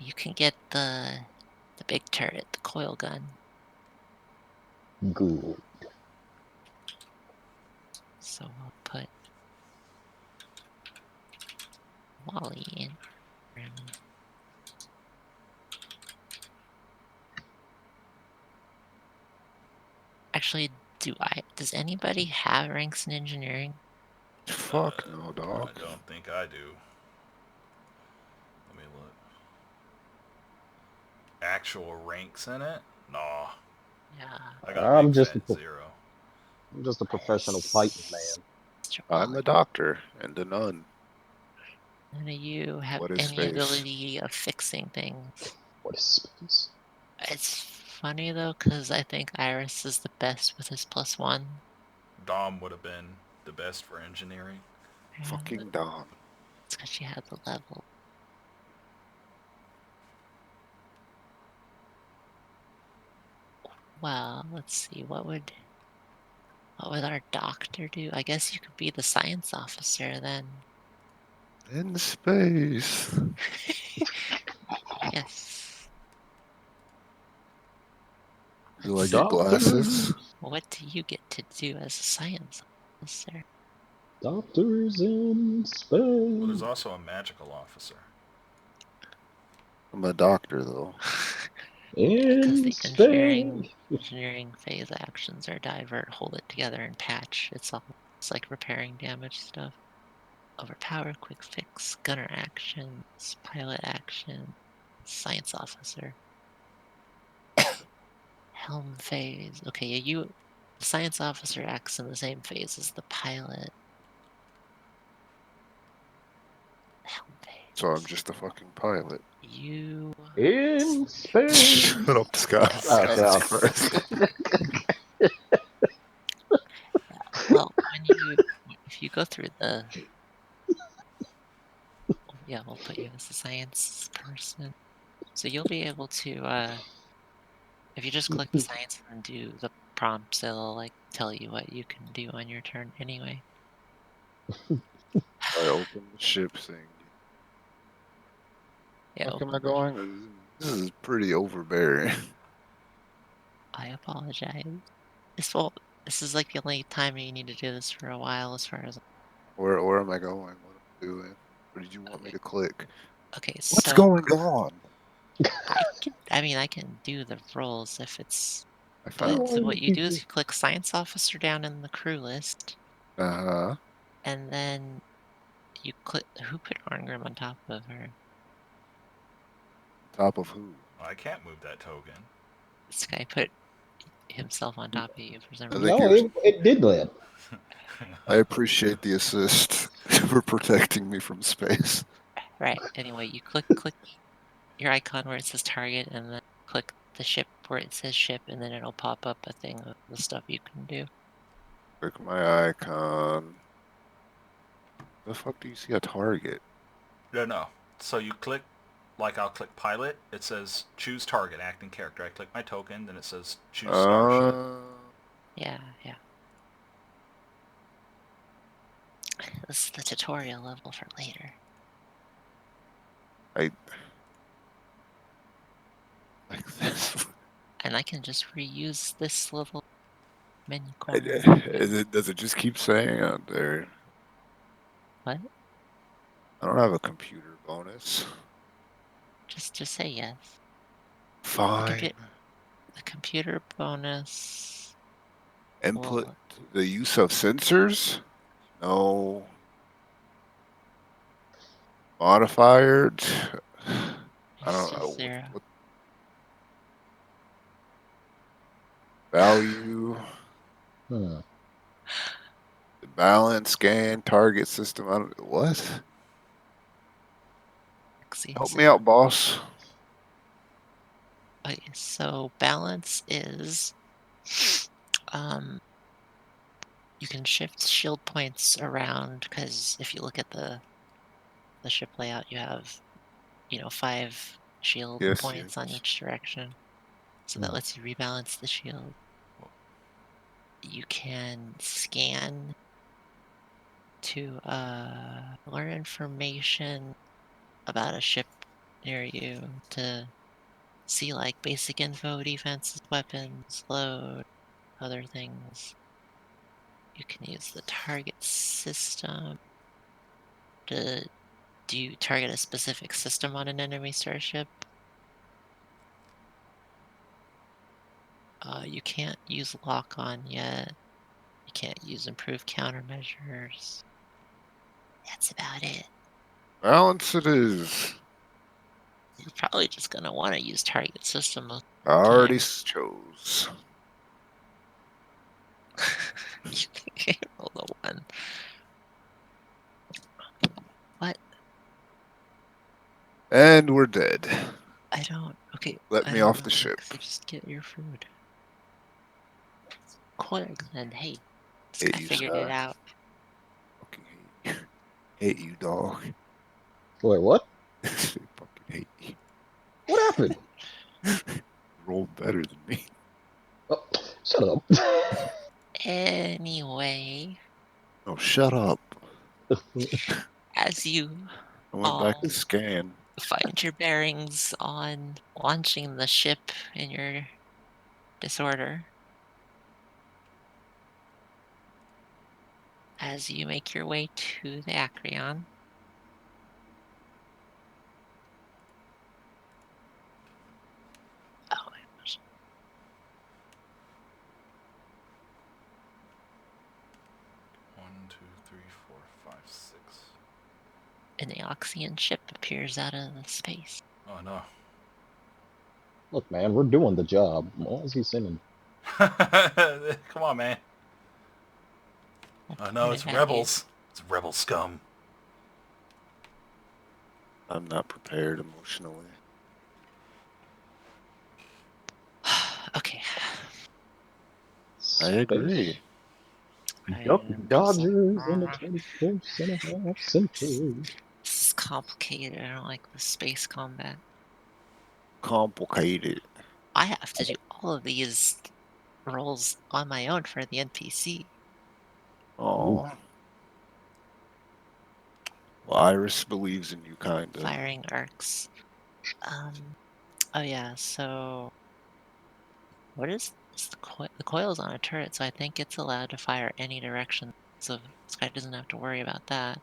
you can get the big turret, the coil gun. Good. So I'll put Wally in. Actually, does anybody have ranks in engineering? Fuck no, dog. I don't think I do. Let me look. Actual ranks in it? Nah. Yeah. I got I'm big just fat a, 0. I'm just a professional fighting man. Mr. I'm Wally, the doctor and the nun. none of you have What is any space? ability of fixing things. What is space? It's funny though, because I think Iris is the best with his +1. Dom would have been the best for engineering. Yeah, Fucking Dom. it's because she had the level. Well, let's see, what would our doctor do? I guess you could be the science officer then. In space. Yes. Do I Let's get see. glasses? What do you get to do as a science officer? Doctors in Well, there's space. also a magical officer. I'm a doctor though. Because In the space. engineering phase actions are divert, hold it together, and patch. It's like repairing damaged stuff. Overpower, quick fix, gunner actions, pilot action, science officer. Helm phase. Okay, yeah, the science officer acts in the same phase as the pilot. Helm phase. So I'm just a fucking pilot. You In space. Shut up, Scott. Oh, Jesus God. Christ. well, if you go through the yeah, we'll put you as a science person. So you'll be able to if you just click the science and do the prompts, it'll like tell you what you can do on your turn anyway. I open the ship thing. Yeah, How am open I going? This is pretty overbearing. I apologize. This is like the only time you need to do this for a while as far as Where am I going? What am I doing? Where did you want me okay. to click? Okay, What's so going on? I can do the roles if it's I but found. so what you do is you click science officer down in the crew list Uh-huh. and then you click who put Orngrim on top of her? Top of who? I can't move that token. This guy put himself on top of you for some I reason. think No, you're. it did that. I appreciate the assist for protecting me from space. Right. Anyway, you click your icon where it says target and then click the ship where it says ship and then it'll pop up a thing of the stuff you can do. Click my icon. The fuck do you see a target? No. So you click, like I'll click pilot. It says choose target acting character. I click my token, then it says choose starship. Yeah. This is the tutorial level for later. I like this. And I can just reuse this little menu I, corner. does it just keep saying out there? What? I don't have a computer bonus. Just say yes. Fine. The computer bonus Input Well, the use of sensors? No. Modifier? I don't know. zero. What value? Hmm. The balance, scan, target system. I don't, what? Help me out, boss. Okay, so balance is you can shift shield points around because if you look at the ship layout, you have 5 shield Yes, points on yes. each direction. So that Hmm. lets you rebalance the shield. You can scan to learn information about a ship near you to see like basic info, defenses, weapons, load, other things. You can use the target system to do you target a specific system on an enemy starship. You can't use lock on yet. You can't use improved countermeasures. That's about it. Balance it is. You're probably just gonna want to use target system most I of the already time. chose. You can't roll the one. What? And we're dead. I don't. Okay, Let I me don't off know. the ship. So just get your food. Glenn, hey, this Hate guy you, figured it Sky. out. Fucking hate you. Hate you, dog. Wait, what? Fucking hate you. What happened? Rolled better than me. Oh, shut up. Anyway, Oh, shut up. as you I went back to all scan. find your bearings on launching the ship in your disorder, as you make your way to the Acreon, oh my gosh, 1, 2, 3, 4, 5, 6. an Eoxian ship appears out of the space. Oh no. Look, man, we're doing the job. Why is he singing? Come on, man. We'll Oh no, point it's it at you. rebels. It's rebel scum. I'm not prepared emotionally. Okay. I agree. Duck I'm just Dodgers in the 21st and a half century. this is complicated. I don't like the space combat. Complicated. I have to do all of these roles on my own for the NPC. Oh. Well, Iris believes in you, kinda. Firing arcs. Oh yeah, so what is the coil? The coil's on a turret, so I think it's allowed to fire any direction. So this guy doesn't have to worry about that.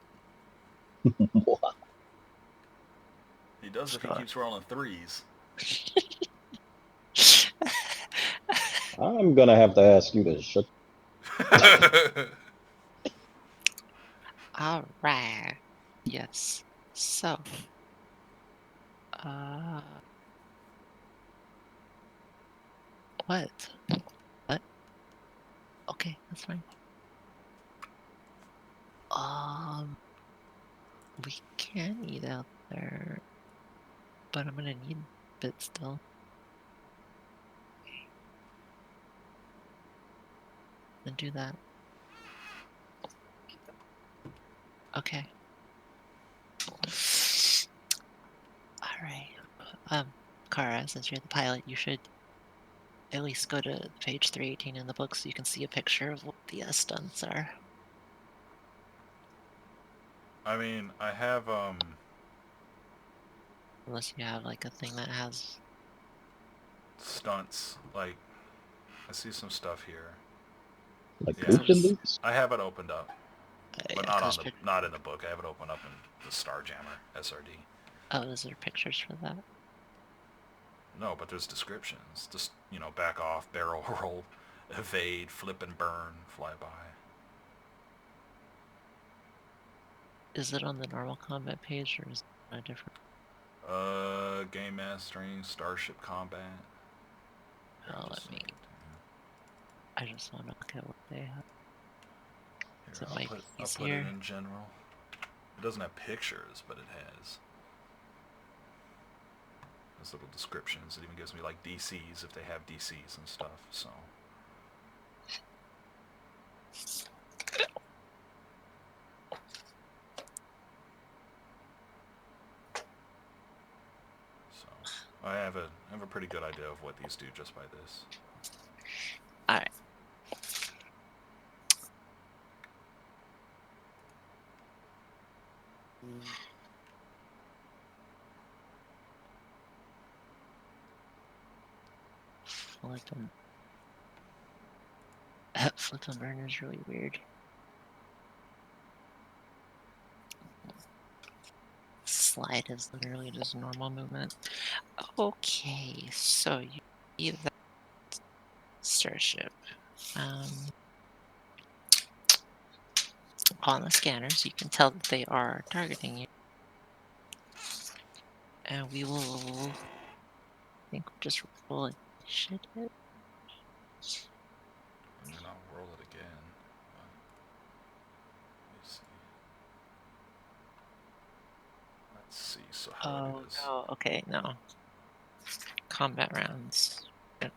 He does if he Scott. keeps rolling threes. I'm gonna have to ask you to shut. All right. Yes. So, uh, what? What? Okay, that's fine. Um, we can eat out there, but I'm gonna need bit still. Then do that. Okay. All right. Kara, since you're the pilot, you should at least go to page 318 in the book so you can see a picture of what the stunts are. I mean, I have Unless you have like a thing that has. stunts. Like, I see some stuff here. Like Yeah, So Lucha just, Loops? I have it opened up, but yeah, not because on the not in the book. I have it opened up in the Starjammer SRD. oh, is there pictures for that? No, but there's descriptions. Just back off, barrel roll, Evade, flip and burn, fly by. Is it on the normal combat page or is it on a different? Game mastering, starship combat. Here, Oh, I'll let just me. send it to I just want to look at what they have. you. So Here, it might be I'll put it easier. in general. It doesn't have pictures, but it has little descriptions. It even gives me like DCs if they have DCs and stuff. So. I have a pretty good idea of what these do just by this. All right. Flip and flip and burn is really weird. Slide is literally just normal movement. Okay, so you see that starship. On the scanners, you can tell that they are targeting you. And we will, I think we'll just roll initiative. I mean, I'll roll it again. Let's see. So how Oh it is. no, okay, no. Combat rounds. Yep.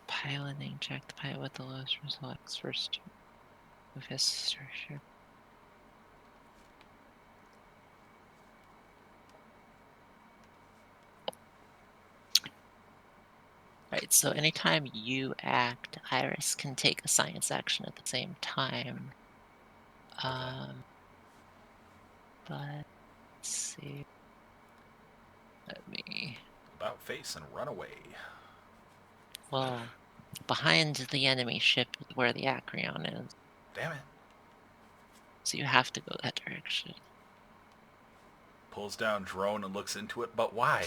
Piloting, check the pilot with the lowest results first of his starship. Right, so anytime you act, Iris can take a science action at the same time. Okay. But let's see. Let me. About face and run away. Well, behind the enemy ship is where the Acreon is. Damn it. So you have to go that direction. Pulls down drone and looks into it, but why?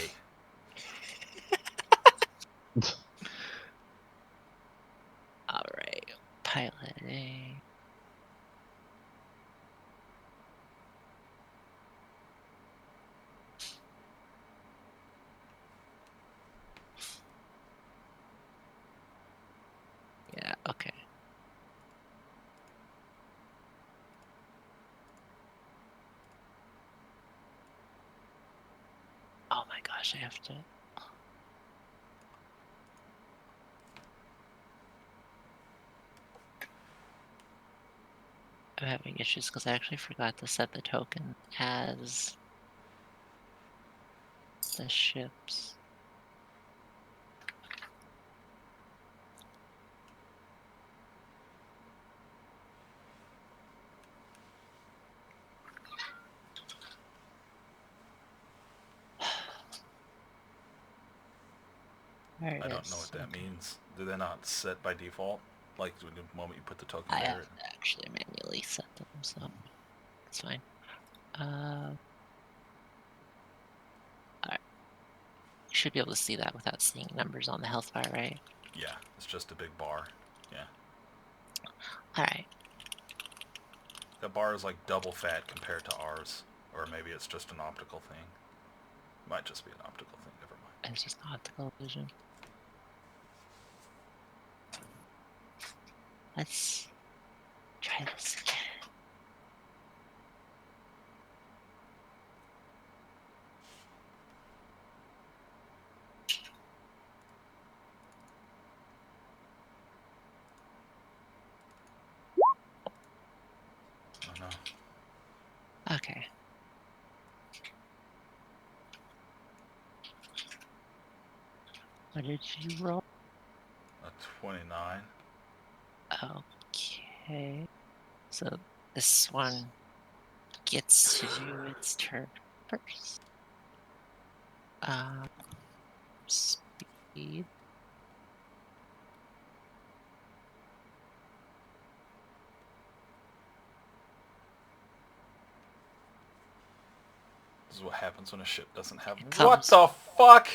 Alright, piloting. Yeah, okay. Oh my gosh, I have to. I'm having issues because I actually forgot to set the token as the ships. There it I don't is. know what that Okay. means. Do they not set by default? Like the moment you put the token I there? have to actually manually set them, so it's fine. Alright. You should be able to see that without seeing numbers on the health bar, right? Yeah, it's just a big bar. Yeah. Alright. That bar is like double fat compared to ours. Or maybe it's just an optical thing. Might just be an optical thing, never mind. It's just optical illusion. Let's try this again. Oh no. Okay. What did you roll? A 29. Okay. So this one gets to do its turn first. Speed. This is what happens when a ship doesn't have... It What comes. the fuck?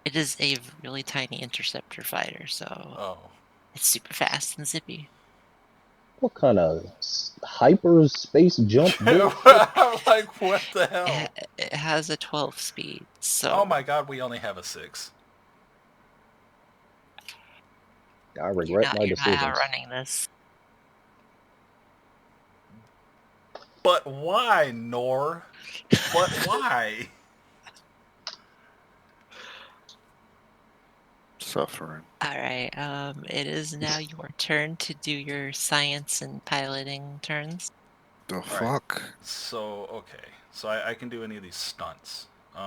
It is a really tiny interceptor fighter, so Oh. It's super fast and zippy. What kind of hyperspace jump bullshit? I'm like, what the hell? It has a 12 speed, so Oh my god, we only have a 6. I regret my you're not decisions. outrunning this. But why, Nor? But why? Suffering. All right. It is now your turn to do your science and piloting turns. The Right. fuck? So, okay. So I can do any of these stunts. Do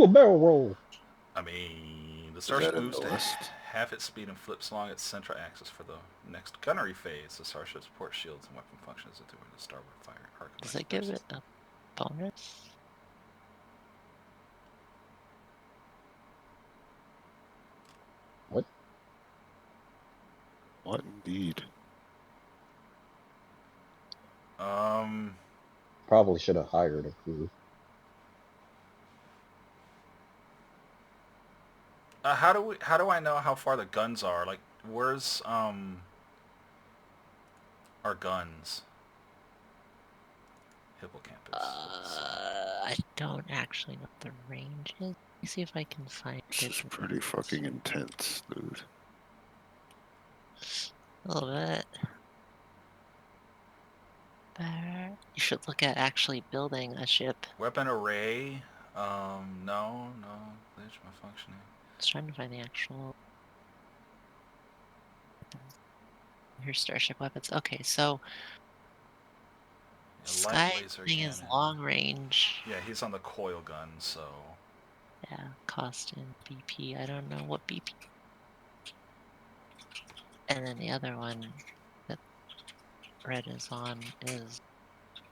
a barrel roll. I mean, the Is starship that in moves the to list? half its speed and flips along its central axis for the next gunnery phase. The starship supports shields and weapon functions to the starboard fire arc. Does it give it a bonus? What? What indeed? Probably should have hired a crew. How do I know how far the guns are? Like, where's our guns? Hippocampus. I don't actually know what the range is. Let me see if I can find This it. is pretty fucking intense, dude. A little bit. You should look at actually building a ship. Weapon array. No. Glitch malfunctioning. I was trying to find the actual. Here's starship weapons. Okay, so Yeah, light Sky laser thing is cannon. long range. Yeah, he's on the coil gun, so. Yeah, cost and BP. I don't know what BP. And then the other one that Red is on is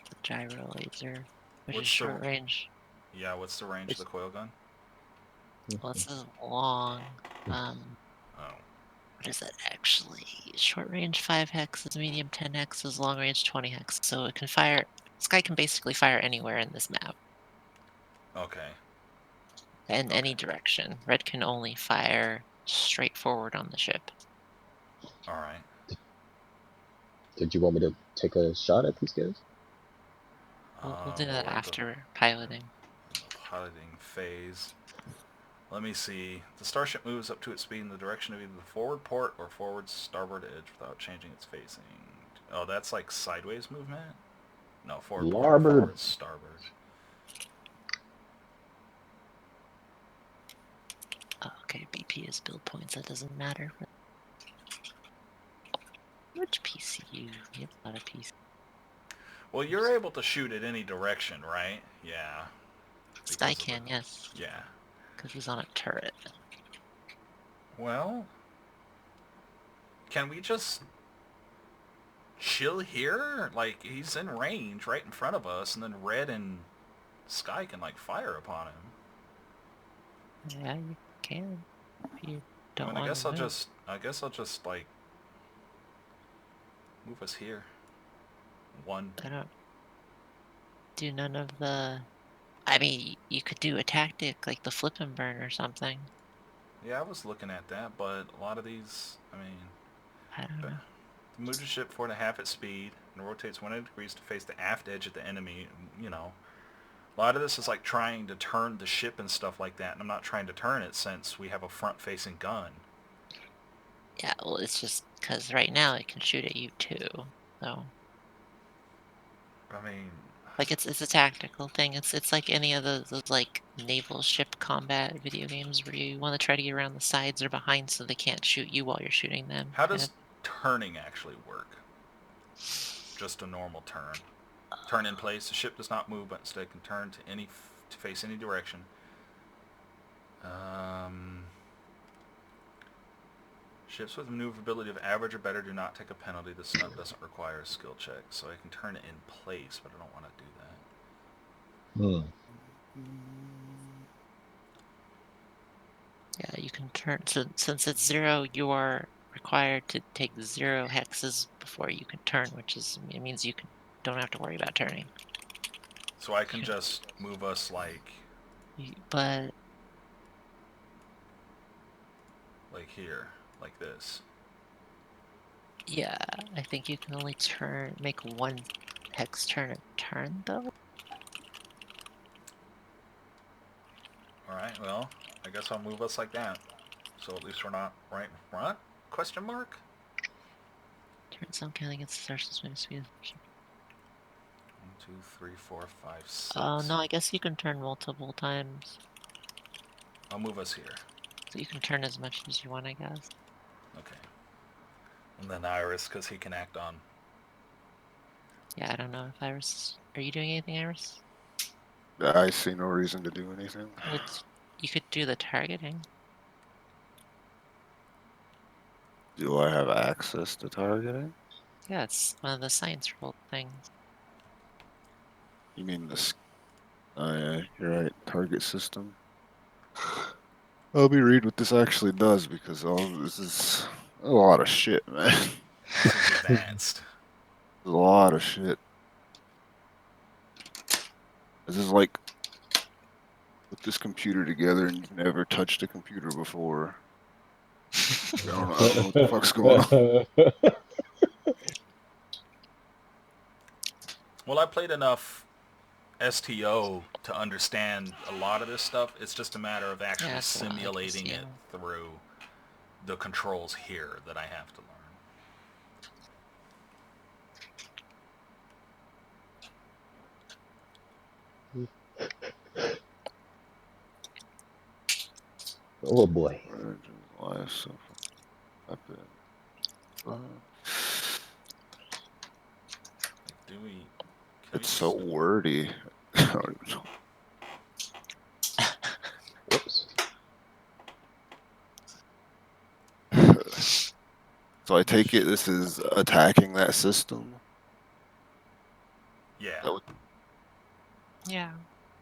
the gyro laser, which is What's short the range. yeah? What's the range of the coil gun? Well, this is long. Oh, What is that actually? Short range 5 hexes, medium 10 hexes, long range 20 hexes. So it can fire. Sky can basically fire anywhere in this map, okay. in any direction. Red can only fire straight forward on the ship. All right. Did you want me to take a shot at these guys? We'll do that We're in after piloting. the piloting phase. Let me see. The starship moves up to its speed in the direction of either the forward port or forward starboard edge without changing its facing. Oh, that's like sideways movement? No, forward port or Larboard. forward starboard. Oh, okay, BP is build points. That doesn't matter. Which PCU? We have a lot of PC. Well, you're able to shoot at any direction, right? Yeah. Sky Because of can, the- yes, Yeah. because he's on a turret. Well, can we just chill here? Like, he's in range right in front of us, and then Red and Sky can, like, fire upon him. Yeah, you can. If you don't I mean, want to move. I guess I'll just, like, move us here. One. I don't do none of the. I mean, you could do a tactic like the flip and burn or something. Yeah, I was looking at that, but a lot of these, I mean, I don't know. move the ship 4.5 at speed and rotates 180 degrees to face the aft edge of the enemy. You know, a lot of this is like trying to turn the ship and stuff like that, and I'm not trying to turn it since we have a front-facing gun. Yeah, well, it's just because right now it can shoot at you too. So, I mean, like, it's a tactical thing. It's like any of those like naval ship combat video games where you want to try to get around the sides or behind so they can't shoot you while you're shooting them. how kind does turning actually work? Just a normal turn. Turn in place. The ship does not move, but instead can turn to face any direction. Ships with maneuverability of average or better do not take a penalty. The stunt doesn't require a skill check, so I can turn it in place, but I don't want to do that. Yeah, you can turn. So since it's 0, you are required to take 0 hexes before you can turn, which is it means you don't have to worry about turning. So I can just move us like But here, like this. Yeah, I think you can only make one hex turn a turn though. Alright, well, I guess I'll move us like that. So at least we're not right in front? Question mark? Turn some count against the star system speed. 1, 2, 3, 4, 5, 6. Oh no, I guess you can turn multiple times. I'll move us here. So you can turn as much as you want, I guess. Okay. And then Iris, because he can act on. Yeah, I don't know if Iris. Are you doing anything, Iris? I see no reason to do anything. You could do the targeting. Do I have access to targeting? Yeah, it's one of the science roll things. You mean this? Oh yeah, you're right. Target system. I'll be reading what this actually does because all this is a lot of shit, man. This is advanced. A lot of shit. This is like put this computer together and you've never touched a computer before. I don't know what the fuck's going on. Well, I played enough STO to understand a lot of this stuff. It's just a matter of actually Yeah, it's a lot like simulating it SEO. through the controls here that I have to learn. Oh boy. Life so weapon. Like, do we... It's so wordy. I don't even know. Whoops. So I take it this is attacking that system. Yeah. That Yeah.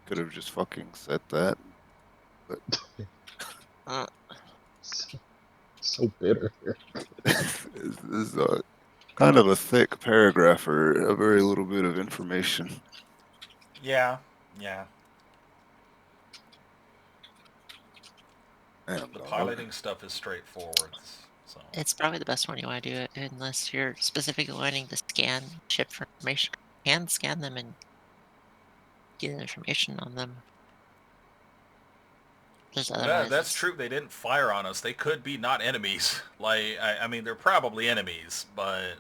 could have just fucking said that. But So bitter. this is kind of a thick paragraph for a very little bit of information. Yeah. Yeah. Damn, The dog. piloting stuff is straightforward. So. It's probably the best one you want to do it unless you're specifically wanting to scan ship for information. You can scan them and get information on them. Just otherwise, That's true. They didn't fire on us. They could be not enemies. Like, I mean, they're probably enemies, but...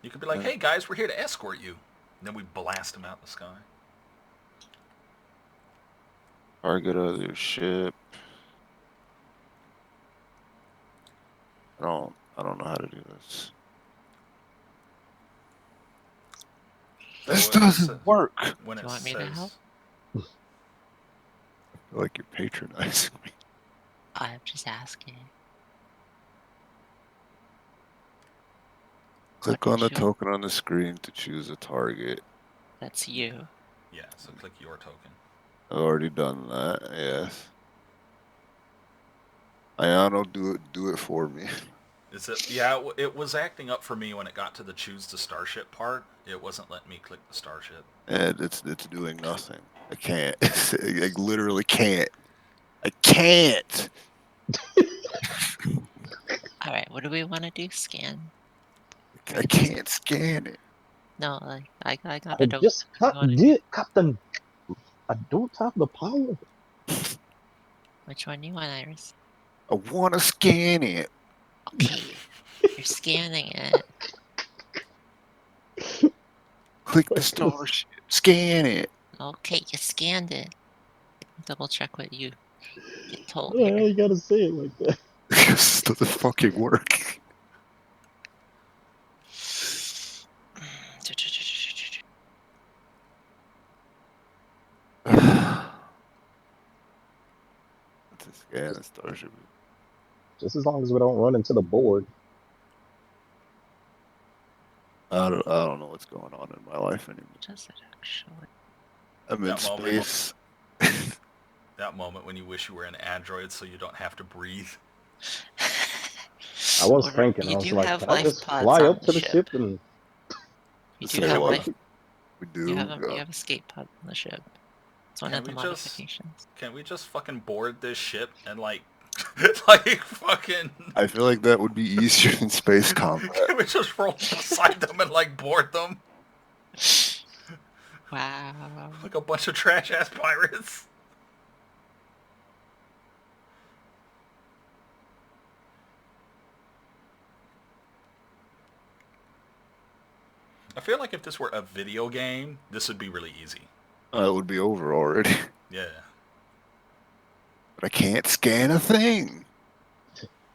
You could be like, hey guys, we're here to escort you. And then we blast them out in the sky. Target other ship. I don't know how to do this. This So doesn't work. When Do it you want me to help? I feel like you're patronizing me. I'm just asking. Click What on the did you- token on the screen to choose a target. That's you. Yeah, so click your token. I've already done that, yes. Ayano, do it for me. Is it? Yeah, it was acting up for me when it got to the choose the starship part. It wasn't letting me click the starship. And it's doing nothing. I can't. I literally can't. I can't. All right, what do we want to do? Scan? I can't scan it. No, I got I it open. just What do you wanna do? did, Captain. I don't have the power. Which one do you want, Iris? I want to scan it. Okay, you're scanning it. Click the starship. Scan it. Okay, you scanned it. Double check what you get told Why the hell here. you gotta say it like that? This doesn't fucking work. To scan a starship. Just as long as we don't run into the board. I don't know what's going on in my life anymore. Does it actually? I'm in That moment. space. That moment when you wish you were an android so you don't have to breathe. I was Or thinking, I you was do like, have can I life just pods fly on up the to the ship. ship and You Say do have what? life. We You do. have escape pods on the ship. It's one Can of the we just- modifications. Can we just fucking board this ship and like, like fucking? I feel like that would be easier than space combat. Can we just roll beside them and like board them Wow. like a bunch of trash ass pirates? I feel like if this were a video game, this would be really easy. It would be over already. Yeah. But I can't scan a thing.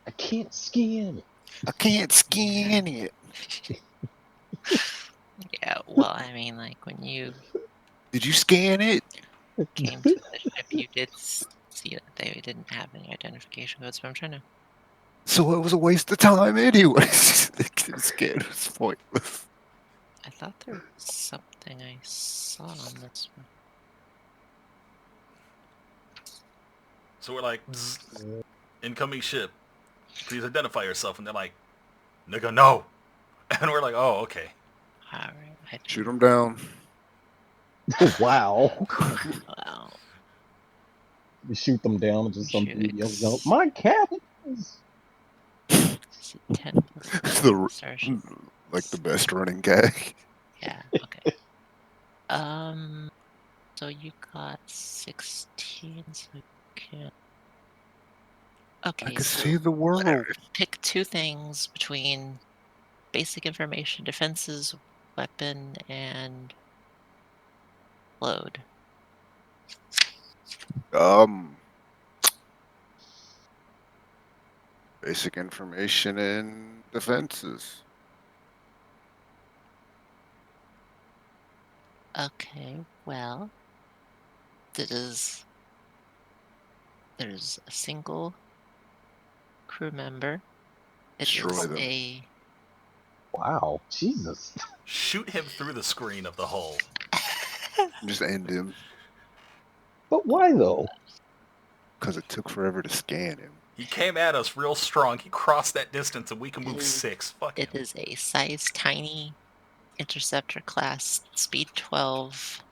I can't scan. I can't scan it. Yeah, well, I mean, like, when you Did you scan it? came to the ship, you did see that they didn't have any identification codes, but I'm trying to... So it was a waste of time anyways. Scan was pointless. I thought there was something I saw on this one. So we're like, "Bzz, incoming ship. Please identify yourself." And they're like, "Nigga, no." And we're like, "Oh, okay." Alright, I Shoot them down. Wow. Well, You shoot them down and just some Shoot. dude yells out, "My captain!" is it 10 plus The starship? like the best running gag. Yeah, okay. So you got 16, so you can... I Okay, could so see the world. whatever. Pick two things between basic information, defenses, weapon, and load. Basic information and defenses. Okay, well, there's a single crew member. It Destroy is them. a Wow, Jesus. Shoot him through the screen of the hull. Just end him. But why though? Because it took forever to scan him. He came at us real strong. He crossed that distance and we can move It is- 6. Fuck him. It is a size tiny interceptor class, speed 12,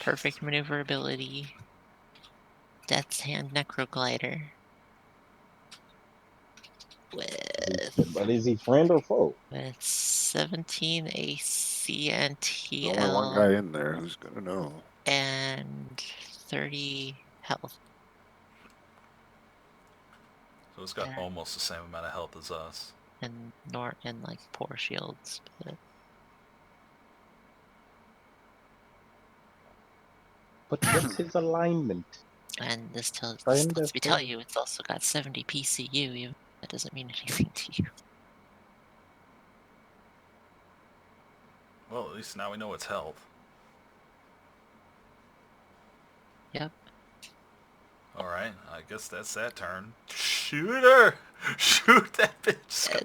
perfect maneuverability, Death's Hand Necroglider. But is he friend or foe? With 17 AC and There's only one TL guy in there who's gonna know. and 30 health. So it's got Yeah. almost the same amount of health as us. And like poor shields, But what's his alignment? and this Friend lets or me tell foe? you, it's also got 70 PCU. Even that doesn't mean anything to you. Well, at least now we know it's health. Yep. Alright, I guess that's that turn. Shoot her! Shoot that bitch, Sky!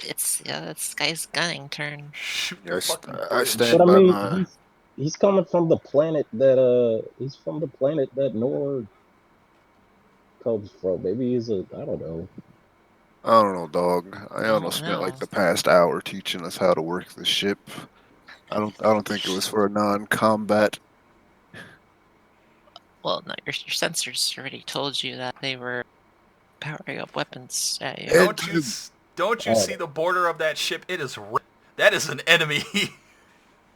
It's this guy's gunning turn. Shoot Yeah, the I fucking I bridge. stand But I by mean, my. he's coming from the planet that he's from the planet that Nord comes from. Maybe he's a I don't know. I don't know, dog. Ayano don't spent like know. the past hour teaching us how to work the ship. I don't think it was for a non-combat. Well, no, your sensors already told you that they were powering up weapons at you. Don't you see the border of that ship? It is red. That is an enemy.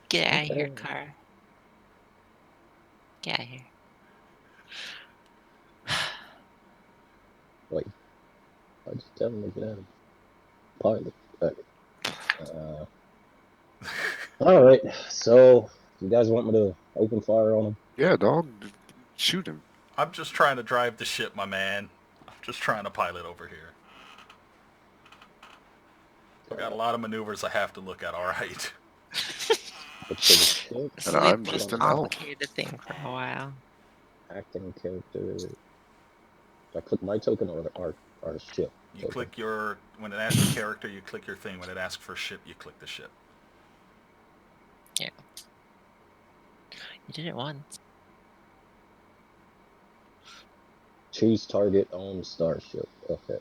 Get out of here, Okay. car. Get out of here. Wait. I just tell him to get out of pilot. Okay. All right. So, you guys want me to open fire on him? Yeah, dog. Shoot him. I'm just trying to drive the ship, my man. I'm just trying to pilot over here. I got a lot of maneuvers I have to look at, alright. But for the ship, This And will be I'm the just most an elf. complicated thing for a while. acting character. Do I click my token or our ship? You token? click your... When it asks for character, you click your thing. When it asks for ship, you click the ship. You did it once. Choose target on starship. Okay.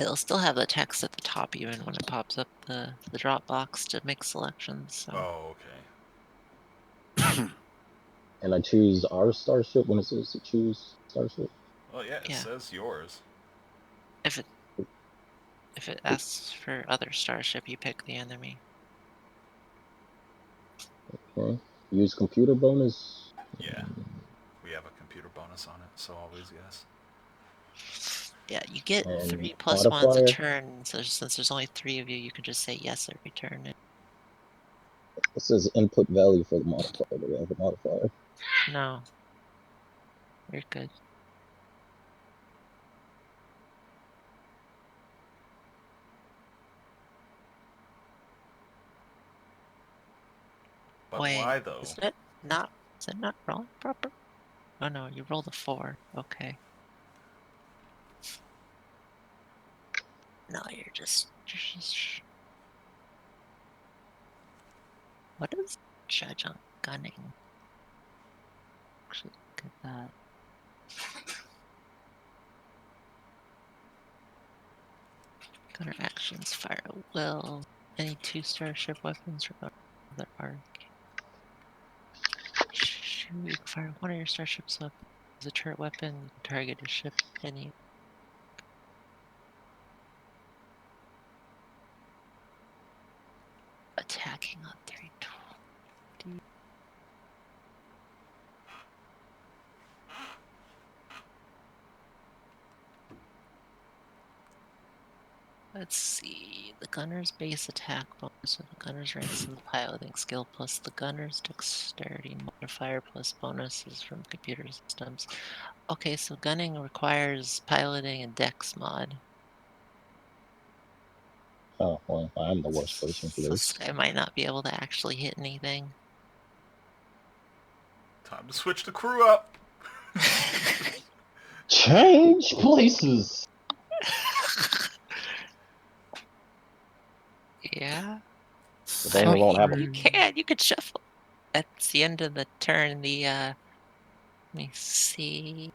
It'll still have the text at the top even when it pops up the drop box to make selections. So Oh, okay. And I choose our starship when it says to choose starship. Oh yeah, it Yeah. says yours. if it asks for other starship, you pick the enemy. Okay. Use computer bonus. Yeah, we have a computer bonus on it, so always yes. Yeah, you get And 3 + 1s a modifier. turn. So since there's only 3 of you, you can just say yes every turn. It says input value for the modifier. Do we have a modifier? No, you're good. But Wait, why though? is it not rolling proper? Oh no, you rolled a 4. Okay. No, you're just what is judge on gunning? Actually, look at that. Gunner actions fire at will. Any 2 starship weapons regardless of their arc. Shoot, fire one of your starship's weapons as a turret weapon. You can target a ship any. Attacking on 320. Let's see. The gunner's base attack bonus with the gunner's ranks and the piloting skill plus the gunner's dexterity modifier plus bonuses from computer systems. Okay, so gunning requires piloting and dex mod. Oh, well, I'm the worst person for So this. Sky might not be able to actually hit anything. Time to switch the crew up. Change places. Yeah. But I then we mean, won't have a. you can. You could shuffle. That's the end of the turn. Let me see.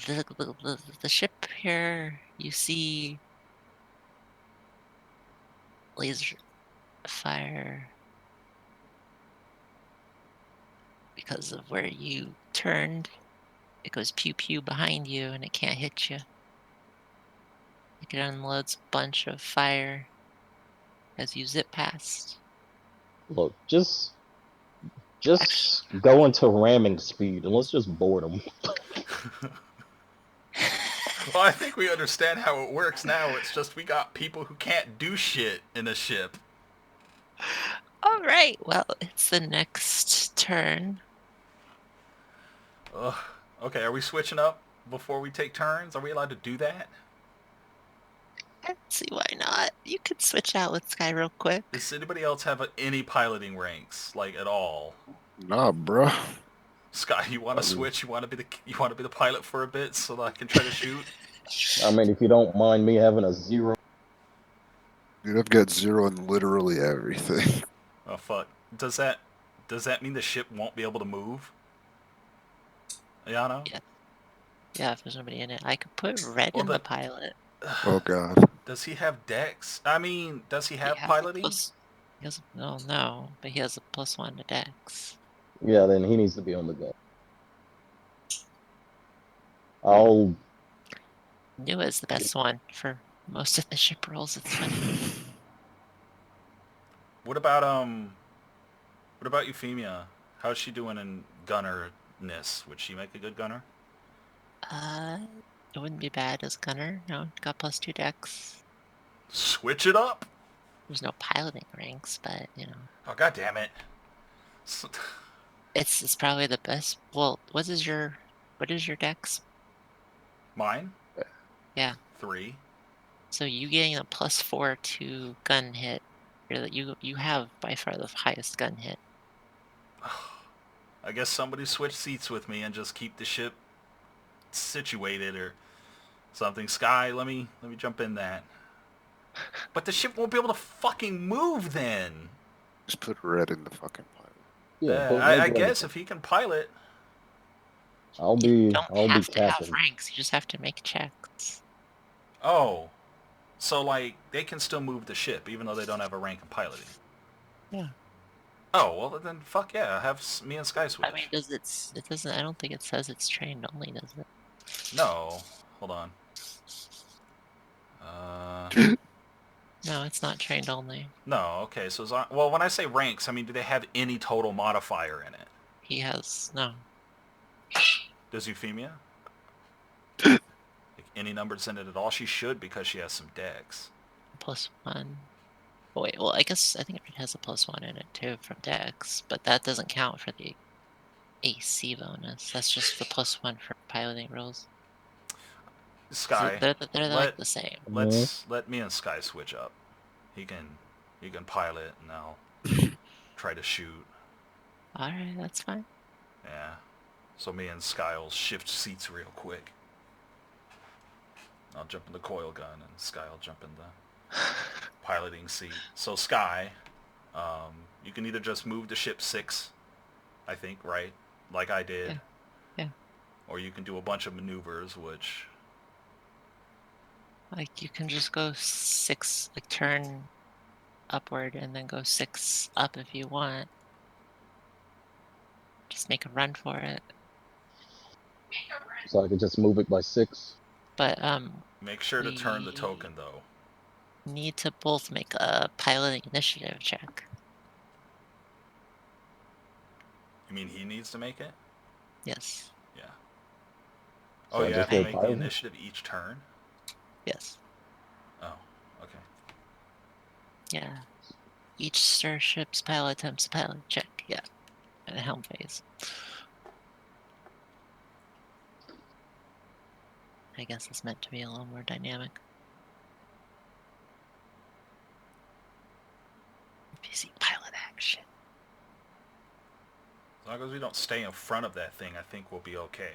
The ship here, you see laser fire because of where you turned. It goes pew pew behind you and it can't hit you. It unloads a bunch of fire as you zip past. Look, just Actually, go into ramming speed and let's just board them. Well, I think we understand how it works now. It's just we got people who can't do shit in a ship. all right. Well, it's the next turn. Ugh. Okay, are we switching up before we take turns? Are we allowed to do that? I don't see why not. You could switch out with Sky real quick. Does anybody else have any piloting ranks, like at all? Nah, bruh. Scott, you want to switch? You want to be the pilot for a bit so that I can try to shoot? I mean, if you don't mind me having a 0. Dude, I've got 0 in literally everything. Oh fuck. Does that mean the ship won't be able to move? Ayano? Yeah. Yeah, if there's nobody in it. I could put red Well, in the pilot. Oh god. does he have dex? I mean, does he He have has a piloting? plus. He has no, but he has a +1 to Dex. Yeah, then he needs to be on the go. I'll. New is the best one for most of the ship rolls. It's funny. What about Euphemia? How's she doing in gunnerness? Would she make a good gunner? Uh, it wouldn't be bad as gunner. No, got +2 Dex. Switch it up. There's no piloting ranks, but Oh god damn it. it's probably the best. Well, what is your Dex? Mine? Yeah. 3. So you getting a +4 to gun hit. You have by far the highest gun hit. I guess somebody switch seats with me and just keep the ship situated or something. Sky, let me jump in that. But the ship won't be able to fucking move then. Just put red in the fucking pilot. Yeah, put I red guess on if he can pilot. I'll You be don't I'll be have to have captain. ranks. You just have to make checks. Oh, so like they can still move the ship even though they don't have a rank in piloting. Yeah. Oh well, then fuck yeah, have me and Sky switch. I mean, does it? It doesn't. I don't think it says it's trained only, does it? No, hold on. No, it's not trained only. No, okay. So well, when I say ranks, I mean do they have any total modifier in it? He has no. Does Euphemia? Like any numbers in it at all? She should because she has some dex. +1. Oh, wait, well, I think it has a +1 in it too from Dex, but that doesn't count for the AC bonus. That's just the +1 for piloting rules. So Sky, they're like the same. let me and Sky switch up. He can pilot and I'll try to shoot. All right, that's fine. Yeah. So me and Sky will shift seats real quick. I'll jump in the coil gun and Sky will jump in the piloting seat. So Sky, you can either just move the ship 6, I think, right? Like I did. Yeah. Yeah. Or you can do a bunch of maneuvers, which... Like you can just go 6, like turn upward and then go 6 up if you want. Just make a run for it. So I could just move it by 6. But Make sure to turn the token, though. need to both make a piloting initiative check. You mean he needs to make it? Yes. Yeah. So Oh, I you just have to go make the piloting? initiative each turn? Yes. Oh, okay. Yeah. Each starship's pilot attempts a pilot check. Yeah. And a helm phase. I guess it's meant to be a little more dynamic. PC pilot action. As long as we don't stay in front of that thing, I think we'll be okay.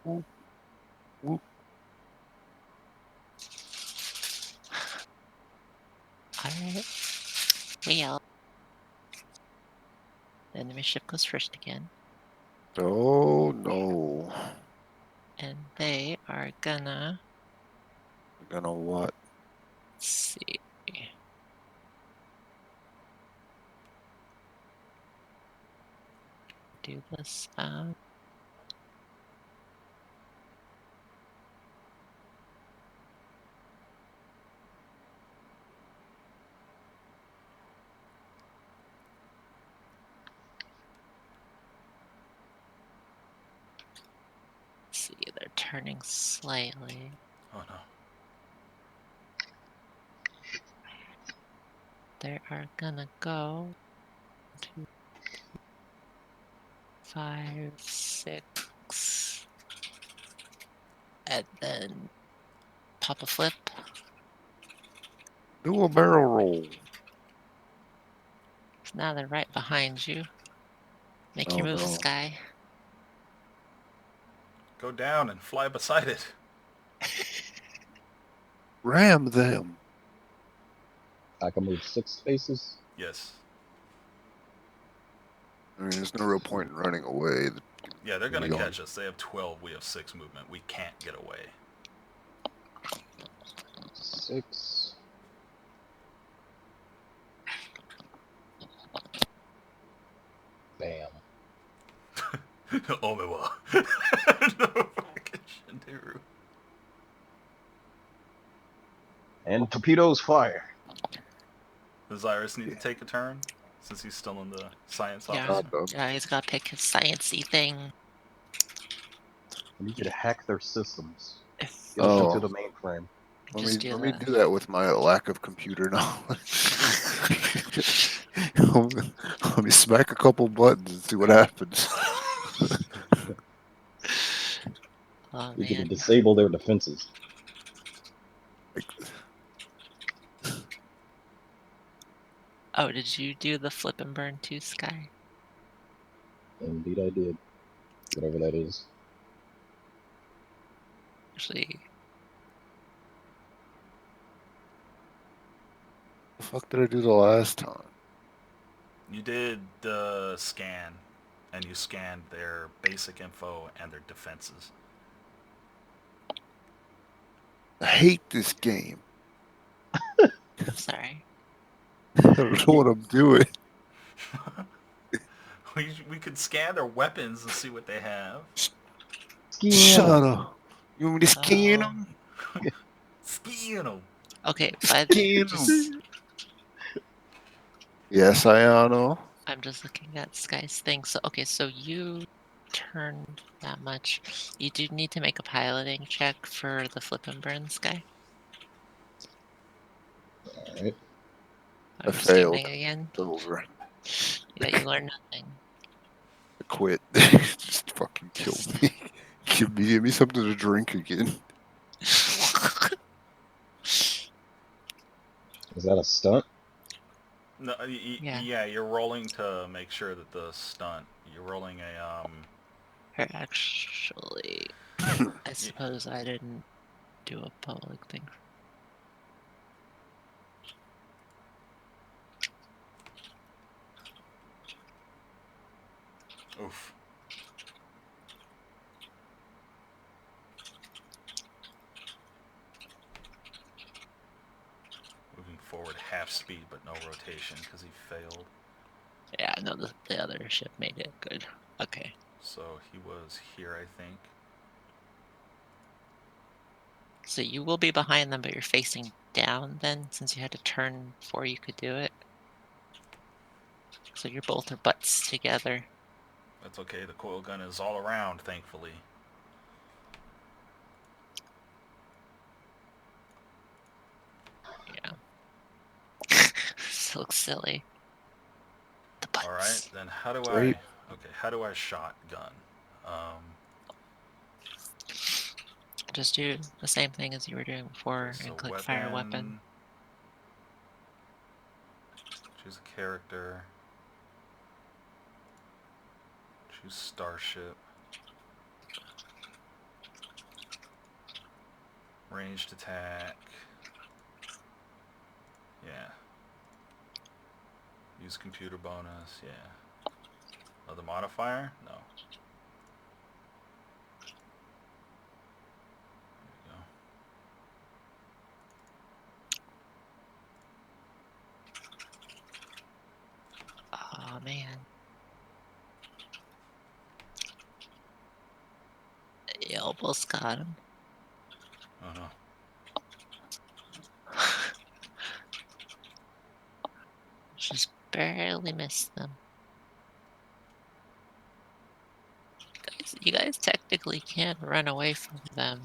Whoop, whoop. Alright. Well. The enemy ship goes first again. Oh no. And they are gonna... Gonna what? Let's see. Do this. See, they're turning slightly. Oh no. They are gonna go 2, 5, 6, and then pop a flip. Do a barrel roll. So now they're right behind you. Make Oh your move, no. Sky. Go down and fly beside it. Ram them. I can move 6 spaces. Yes. I mean, there's no real point in running away. Yeah, they're gonna We catch us. They have 12, we have 6 movement. We can't get away. 6. Bam. Omewa. No fucking Shinderu. And torpedoes fire. Does Iris need to take a turn? Since he's still in the science Yeah. officer? Yeah, he's gotta pick his sciencey thing. I need you to hack their systems. If Get up Oh. into the mainframe. just do Let me that. do that with my lack of computer knowledge. Let me smack a couple buttons and see what happens. Oh You can man. disable their defenses. Oh, did you do the flip and burn too, Sky? Indeed I did. Whatever that is. Actually, The fuck did I do the last time? You did the scan. and you scan their basic info and their defenses. I hate this game. I'm sorry. I don't know what I'm doing. We could scan their weapons and see what they have. Shut Scan. up. You want me to scan Oh. them? Scan them. Okay, but Scan just them. Yes, Ayano. I'm just looking at Sky's thing. So okay, so you turned that much. You do need to make a piloting check for the flip and burn, Sky. Alright. Oh, I you're failed. scanning again? It's over. Yeah, you learned nothing. I quit. Just fucking kill me. Give me something to drink again. Is that a stunt? No, Yeah. yeah, you're rolling to make sure that the stunt. You're rolling a Or actually, I suppose I didn't do a public thing. Oof. Moving forward half speed, but no rotation because he failed. Yeah, no, the other ship made it good. Okay. So he was here, I think. So you will be behind them, but you're facing down then, since you had to turn before you could do it. So you're both are butts together. That's okay. The coil gun is all around, thankfully. Yeah. This looks silly. The butts. All right, then how do Great. I? Okay, how do I shotgun? Just do the same thing as you were doing before Okay, so and click fire weapon. Choose a character. Choose starship. Ranged attack. Yeah. Use computer bonus. Yeah. Another modifier? No. There you Oh man. You almost got him. go. Oh no. Just barely missed them. You guys technically can't run away from them.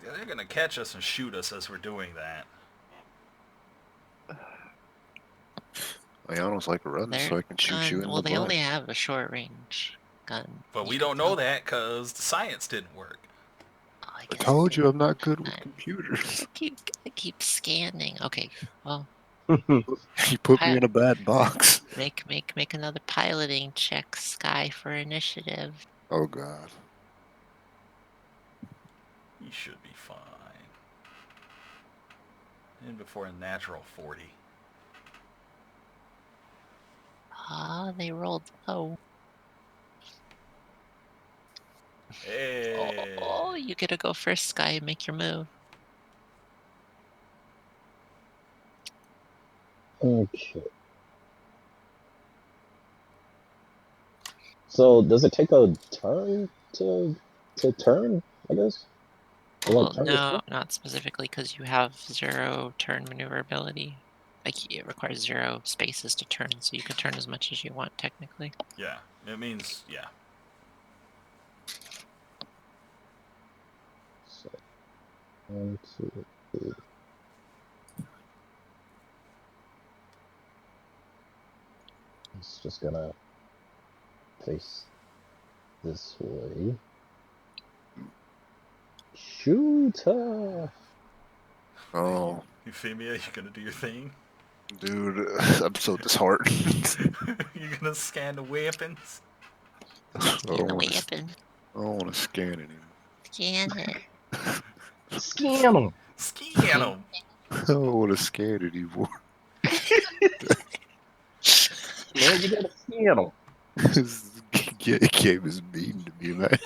Yeah, they're gonna catch us and shoot us as we're doing that. Ayano's like, run Their so I can shoot you gun, in well, the they butt. only have a short range gun. But You we can don't know tell. that because the science didn't work. Oh, I I guess told you I'm not good I with computers. keep scanning. Okay, well, You put me in a bad box. make another piloting check, Sky, for initiative. Oh god. You should be fine. And before a natural 40. Ah, they rolled low. Hey. Oh, you get to go first, Sky, and make your move. Okay. So does it take a turn to turn, I guess? Or Well, like turn your no, ship? not specifically, because you have 0 turn maneuverability. Like, it requires 0 spaces to turn, so you can turn as much as you want, technically. Yeah, it means, yeah. So 1, 2, 3. It's just gonna face this way. Shooter! Oh, Euphemia, you gonna do your thing? dude, I'm so disheartened. You gonna scan the weapons? I Scan don't the want to. weapon. I don't want to scan anymore. Scan it. Scam them! Scan them! I don't want to scan anymore. Man, you gotta scam them! This Yeah, the game is mean to me, man.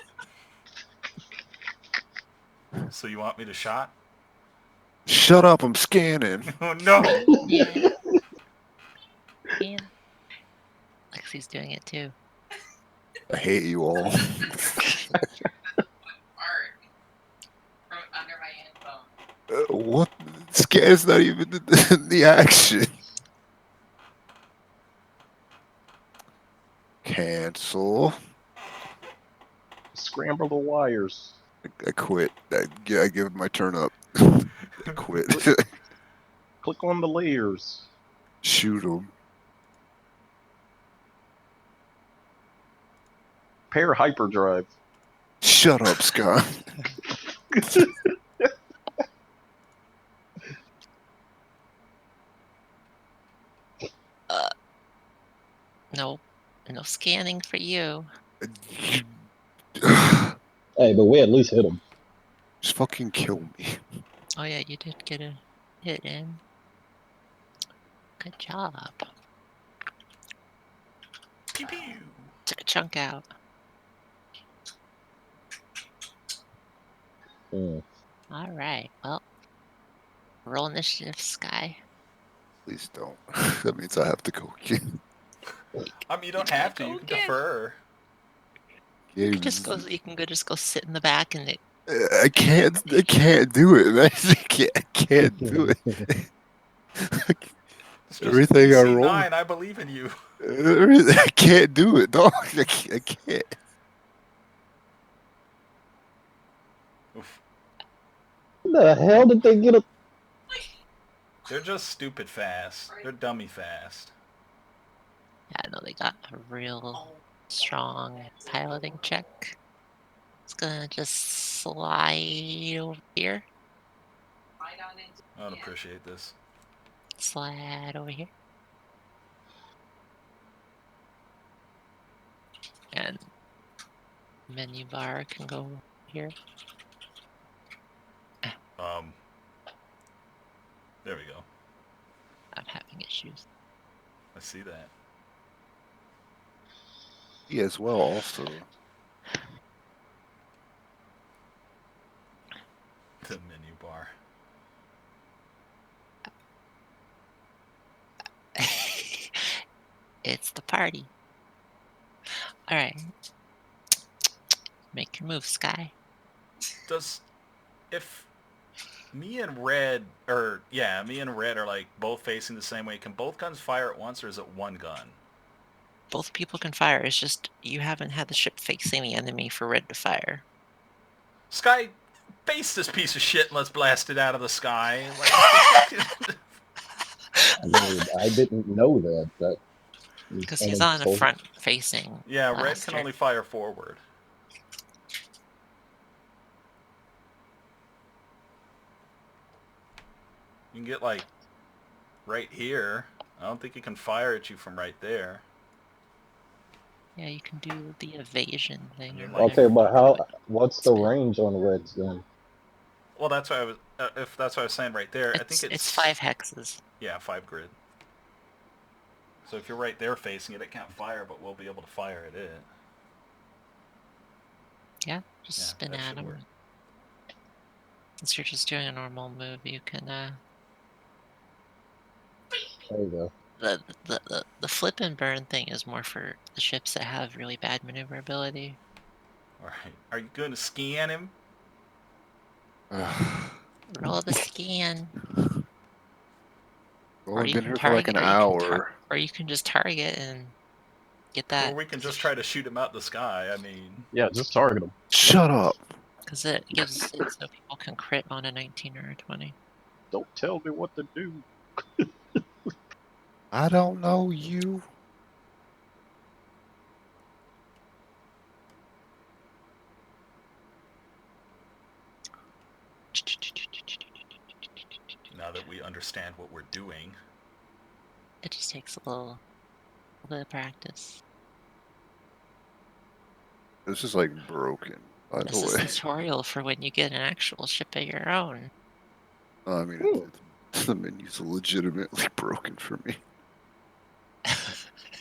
So you want me to shot? Shut up, I'm scanning. Oh no! Yeah. Yeah. Lexi's doing it too. I hate you all. What? Scan's not even the action. Cancel. Scramble the wires. I quit. I give my turn up. I quit. Click on the layers. Shoot him. Pair hyperdrive. Shut up, Scott. No. No scanning for you. Hey, but we at least hit him. Just fucking kill me. Oh yeah, you did get a hit in. Good job. Pew pew. Chunk out. Hmm. All right. Well, roll initiative, Sky. Please don't. That means I have to go again. I mean, you don't gotta have to. go You can again. defer. You can just Games. go. You can go. Just go sit in the back, and it. I can't. I can't do it, man. I can't do it. It's just Everything I roll. DC9. I believe in you. I can't do it, dog. I can't. Oof. The hell did they get a? They're just stupid fast. They're dummy fast. Yeah, no, they got a real strong piloting check. It's gonna just slide over here. I don't appreciate this. Slide over here. And menu bar can go here. There we go. I'm having issues. I see that. He as well, also. The menu bar. It's the party. All right. Make your move, Sky. Does if me and red are like both facing the same way, can both guns fire at once or is it one gun? Both people can fire. It's just you haven't had the ship facing the enemy for red to fire. Sky, face this piece of shit and let's blast it out of the sky. Like, I mean, I didn't know that. That Because he's only on a told- front-facing yeah, red blaster. can only fire forward. You can get like right here. I don't think he can fire at you from right there. Yeah, you can do the evasion thing. You or might- Okay, whatever. but how? What's the Spin. range on reds then? Well, that's why I was. If that's what I was saying right there, I think It's 5 hexes. Yeah, 5 grid. So if you're right there facing it, it can't fire, but we'll be able to fire at it. Yeah, just Yeah, spin that at should him. work. Since you're just doing a normal move, you can There you go. the flip and burn thing is more for the ships that have really bad maneuverability. Alright. Are you going to scan him? Roll the scan. Well, I've you been can here for like target, an hour. or you can just target and get that. Or we can just try to shoot him out the sky, I mean... Yeah, just target them. Shut up. Because it gives it so people can crit on a 19 or a 20. Don't tell me what to do. I don't know you. Now that we understand what we're doing. It just takes a little bit of practice. This is like broken, by This the is way. tutorial for when you get an actual ship of your own. I mean, the menu's legitimately broken for me.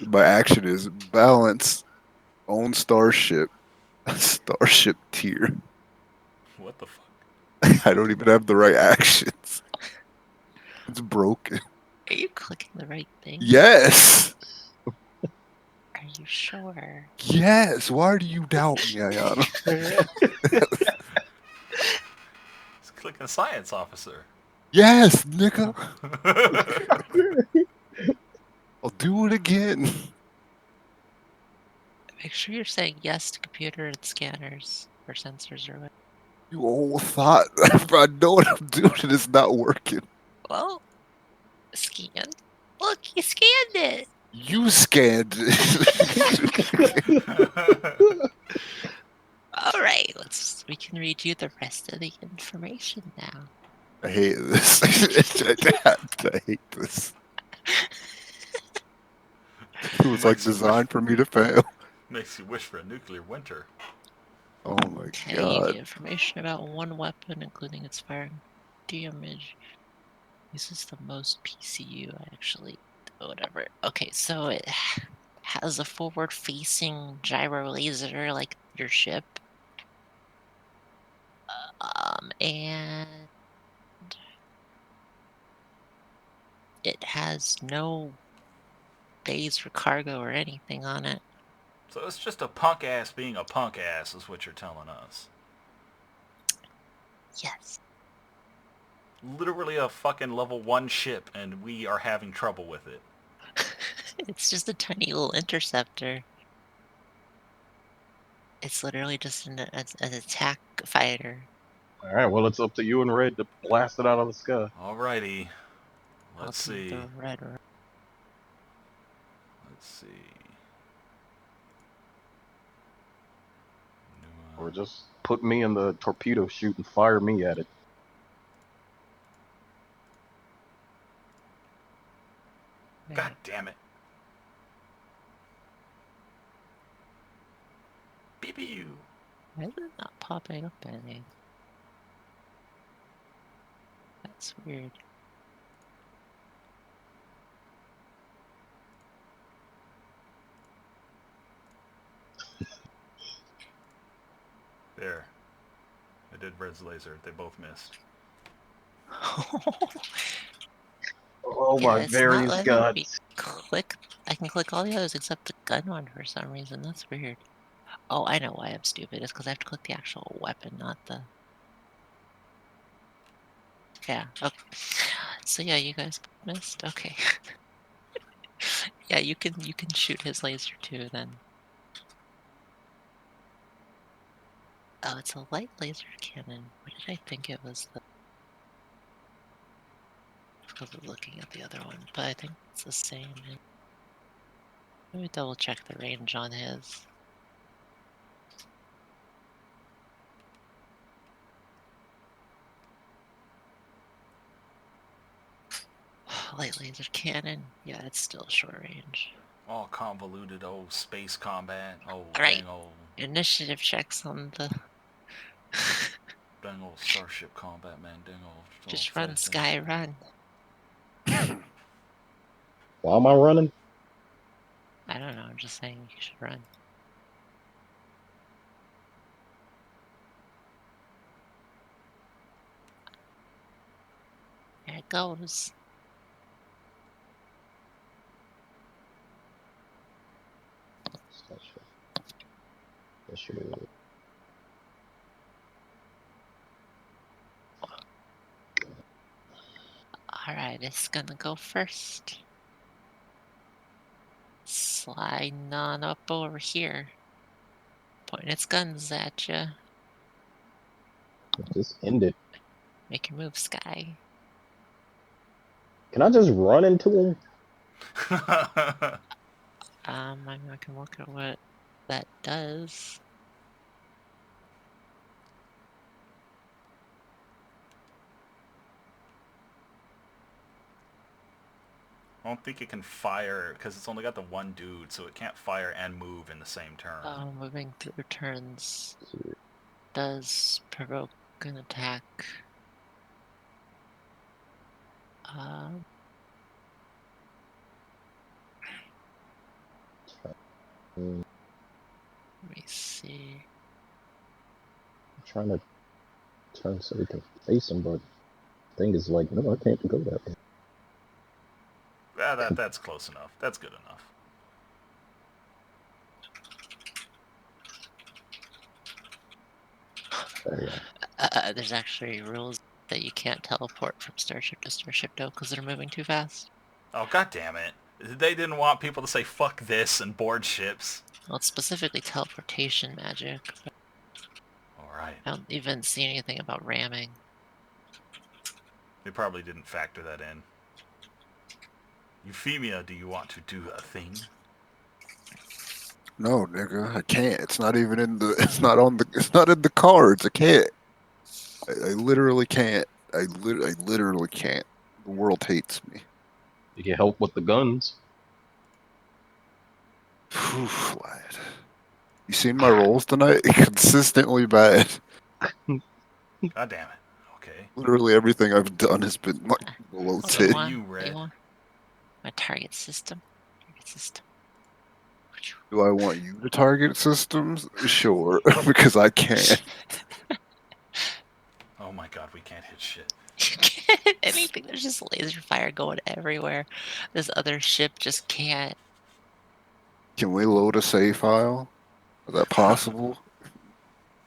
My action is balance. own starship. Starship tier. What the fuck? I don't even have the right actions. It's broken. Are you clicking the right thing? Yes. Are you sure? Yes. Why do you doubt me, Ayano? It's clicking science officer. Yes, nigga. I'll do it again. Make sure you're saying yes to computer and scanners or sensors or whatever. You all thought I know what I'm doing and it's not working. Well, scan. Look, you scanned it. You scanned it. All right, we can read you the rest of the information now. I hate this. I hate this. It was like Makes you wish. designed for me to fail. Makes you wish for a nuclear winter. Oh my Okay, you god. get information about one weapon, including its firing damage. This is the most PCU, actually. Whatever. Okay, so it has a forward-facing gyro laser like your ship. And it has no bays for cargo or anything on it. So it's just a punk ass being a punk ass is what you're telling us. Yes. Literally a fucking level 1 ship and we are having trouble with it. It's just a tiny little interceptor. It's literally just an attack fighter. All right, well, it's up to you and Red to blast it out of the sky. Alrighty. I'll Let's do see. the red. Let's see. Or just put me in the torpedo chute and fire me at it. God damn it. Beep you. Why is it not popping up anything? That's weird. There. I did Red's laser. They both missed. Oh Yeah, my it's not various letting me gods. click. I can click all the others except the gun one for some reason. That's weird. Oh, I know why I'm stupid. It's because I have to click the actual weapon, not the... Yeah, okay. So yeah, you guys missed? Okay. Yeah, you can shoot his laser too then. Oh, it's a light laser cannon. What did I think it was the... I was looking at the other one, but I think it's the same. Let me double check the range on his. Light laser cannon. Yeah, it's still short range. All convoluted old space combat. Oh, Alright. dang old Initiative checks on the... starship combat, man. Dang old Just run, fast Sky, run. Why am I running? I don't know, I'm just saying you should run. There it goes. Alright, it's gonna go first. Sliding on up over here. Pointing its guns at you. Just end it. Make your move, Sky. Can I just run into him? I can look at what that does. I don't think it can fire because it's only got the one dude, so it can't fire and move in the same turn. Moving through turns does provoke an attack. Um, Let me see. I'm trying to turn so we can face him, but the thing is like, no, I can't go that way. That's close enough. That's good enough. There you go. There's actually rules that you can't teleport from starship to starship though, because they're moving too fast. Oh, god damn it. They didn't want people to say fuck this and board ships. Well, it's specifically teleportation magic. But Alright. I don't even see anything about ramming. They probably didn't factor that in. Euphemia, do you want to do a thing? No, nigga, I can't. It's not even in the. It's not on the. It's not in the cards. I can't. I literally can't. I literally can't. The world hates me. You can help with the guns. Phew, lad. You seen my rolls tonight? Consistently bad. God damn it. Okay. Literally everything I've done has been like below What So do you 10. want? you, What do Red. you want? My target system. Target system. Do I want you to target systems? Sure, because I can. Oh my god, we can't hit shit. You can't hit anything. There's just laser fire going everywhere. This other ship just can't. Can we load a save file? Is that possible?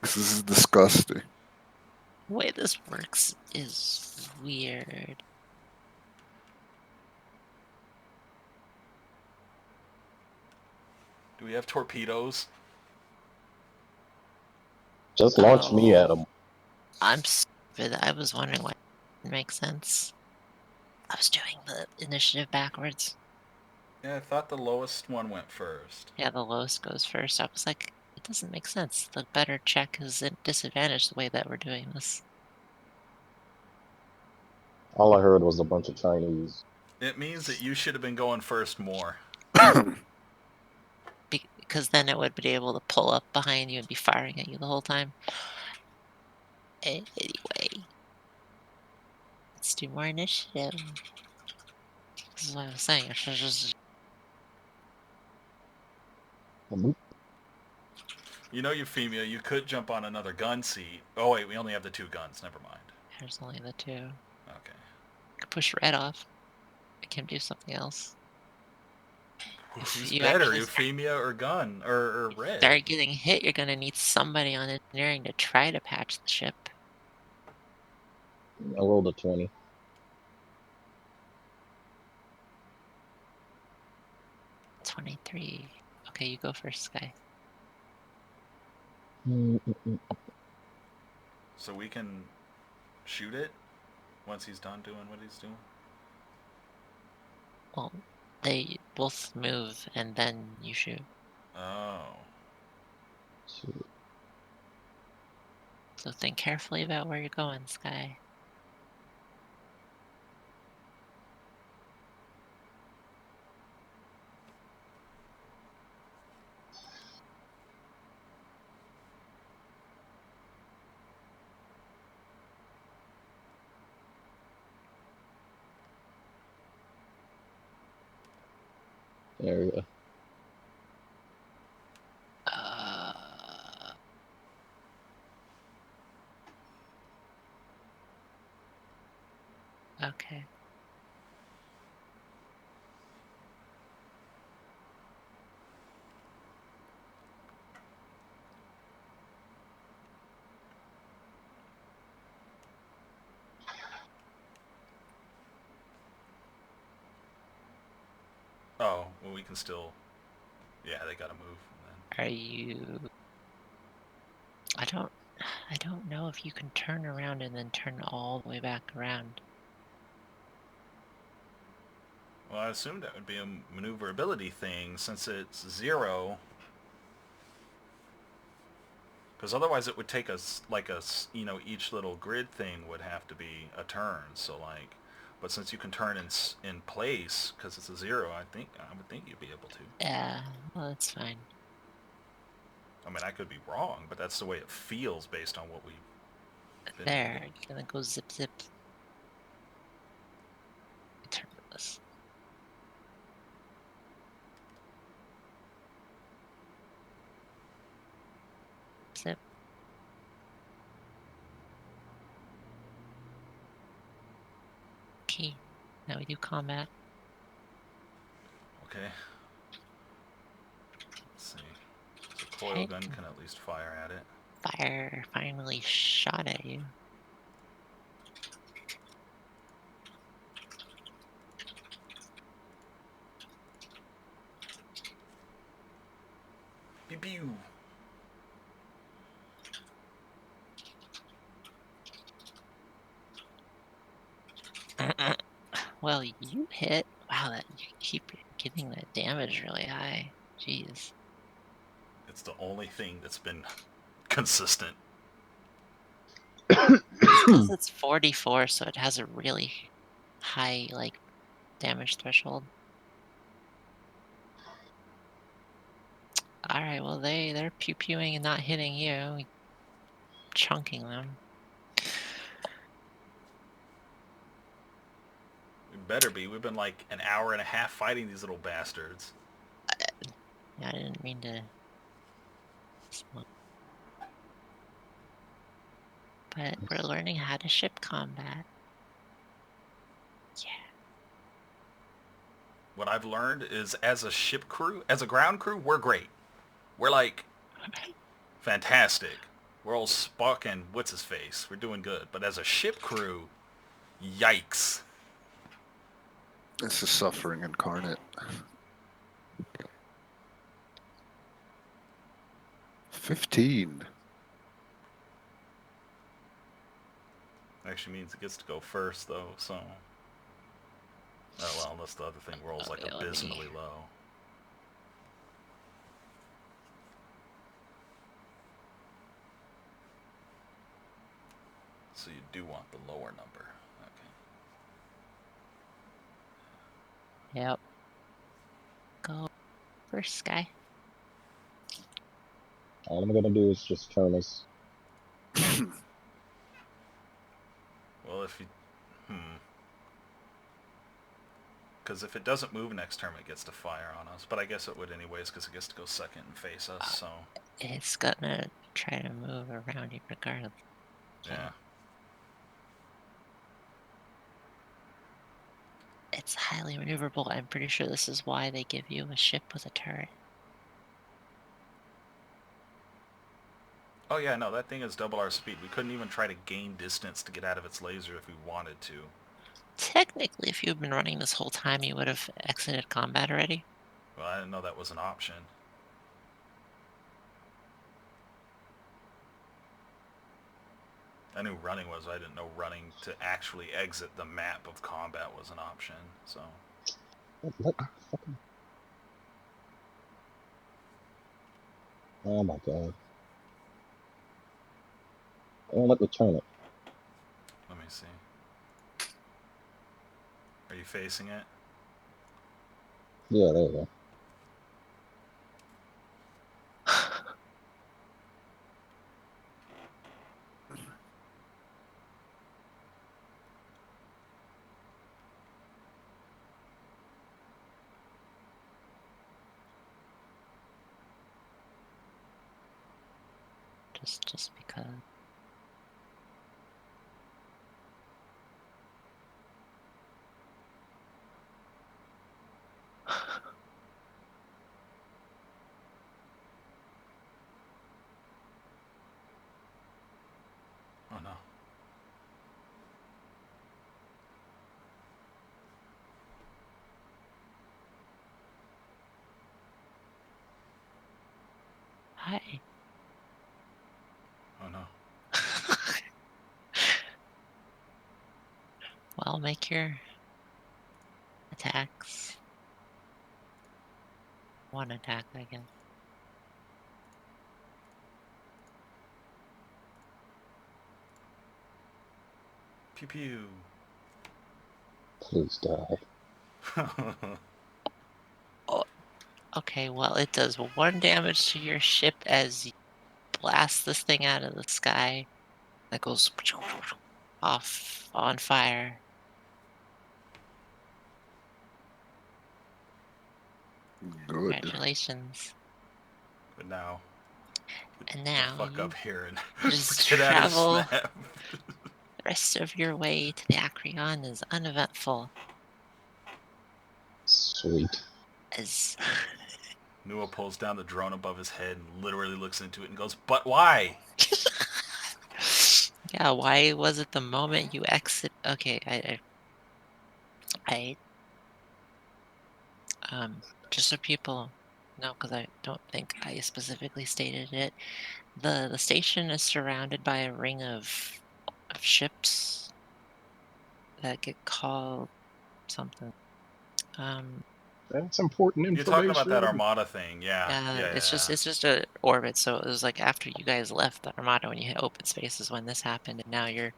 This is disgusting. The way this works is weird. Do we have torpedoes? Just launch me at Oh, him. I'm stupid. I was wondering why it didn't make sense. I was doing the initiative backwards. Yeah, I thought the lowest one went first. Yeah, the lowest goes first. I was like, it doesn't make sense. The better check is at disadvantage the way that we're doing this. All I heard was a bunch of Chinese. It means that you should have been going first more. Because then it would be able to pull up behind you and be firing at you the whole time. Anyway, let's do more initiative. This is what I was saying. I should just. You know, Euphemia, you could jump on another gun seat. Oh wait, we only have the two guns. Never mind. There's only the two. Okay. I could push red off. Make him do something else. If Who's you better, actually Euphemia or gun or Red? start getting hit, you're gonna need somebody on engineering to try to patch the ship. I rolled a 20. 23. Okay, you go first, Sky. So we can shoot it once he's done doing what he's doing. Well, they both move and then you shoot. Oh. So think carefully about where you're going, Sky. There you go. Okay. Oh, well we can still... Yeah, they gotta move. Then. Are you... I don't know if you can turn around and then turn all the way back around. Well, I assume that would be a maneuverability thing since it's 0. Because otherwise it would take us, like, each little grid thing would have to be a turn. So, like, but since you can turn in place, because it's a 0, I would think you'd be able to. Yeah, well, that's fine. I mean, I could be wrong, but that's the way it feels based on what we've been There, reading. you're gonna go zip zip. Turn this. Zip. Okay. Now we do combat. Okay. Let's see. The coil Okay. gun can at least fire at it. Fire finally shot at you. Pew pew. Well, you hit. Wow, that you keep getting that damage really high. Jeez. It's the only thing that's been consistent. Because it's 44, so it has a really high like damage threshold. All right, well they're pew pewing and not hitting you, chunking them. We better be. We've been like an hour and a half fighting these little bastards. I didn't mean to. Smoke. But we're learning how to ship combat. What I've learned is as a ship crew, as a ground crew, we're great. We're like Yeah. fantastic. We're all Spock and what's his face. We're doing good. But as a ship crew, yikes. This is suffering incarnate. 15. Actually means it gets to go first though, so. Oh well, unless the other thing rolls like Okay, let me- abysmally low. So you do want the lower number. Okay. Yep. Go first, guy. All I'm gonna do is just turn this. Well, if you... Because if it doesn't move next turn, it gets to fire on us. But I guess it would anyways, because it gets to go second and face us, so... It's gonna try to move around you regardless. Yeah. It's highly maneuverable. I'm pretty sure this is why they give you a ship with a turret. Oh yeah, no, that thing is double our speed. We couldn't even try to gain distance to get out of its laser if we wanted to. Technically, if you've been running this whole time, you would have exited combat already. Well, I didn't know that was an option. I knew running was, I didn't know running to actually exit the map of combat was an option, so... What fucking... Oh my god. Oh, let me turn it. Let me see. Are you facing it? Yeah, there you go. just because. Oh no. Hi. Oh no. Well, make your attacks. One attack, I guess. Pew pew. Please die. Oh, okay, well, it does 1 damage to your ship as you blast this thing out of the sky. That goes off on fire. Good. Congratulations. But now, And The now fuck you up here and just get out of travel. snap. The rest of your way to the Acreon is uneventful, Sweet. as Nua pulls down the drone above his head and literally looks into it and goes, "But why?" yeah, why was it the moment you exit? Okay, I just so people know, because I don't think I specifically stated it, the station is surrounded by a ring of ships that get called something. That's important You're talking about that information. Armada thing, yeah. Yeah, Yeah, yeah. it's just a orbit. So it was like after you guys left the Armada when you hit open space is when this happened, and now you're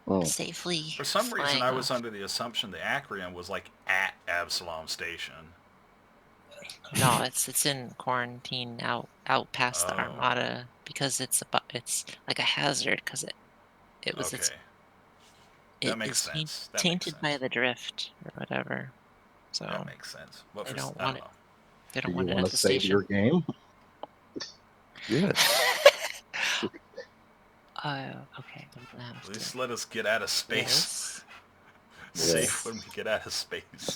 Oh, safely For some reason, flying I was off. under the assumption the Acreon was like at Absalom Station. No, it's in quarantine out past the Oh, Armada because it's like a hazard because it was okay. it That makes is sense. That makes tainted by sense. the drift or whatever. That So makes sense. But they for, don't I want don't it. know. They do don't you want it want at to the save your station. game? Yes. Okay. I'm gonna have At to. least let us get out of space. Yes. Safe Yeah. when we get out of space.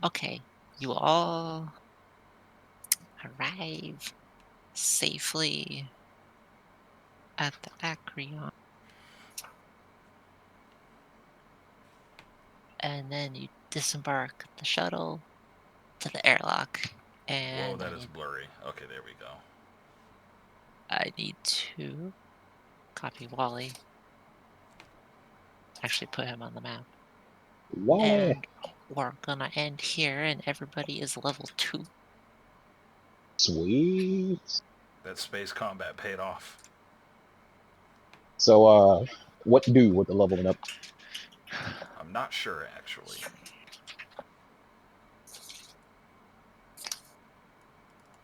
Okay. You all arrive safely at the Acreon, and then you disembark the shuttle to the airlock. Whoa, And that is blurry. Okay, there we go. I need to copy Wally. Actually, put him on the map. Wally. And we're gonna end here, and everybody is level 2. Sweet. That space combat paid off. So, what do with the leveling up? I'm not sure, actually.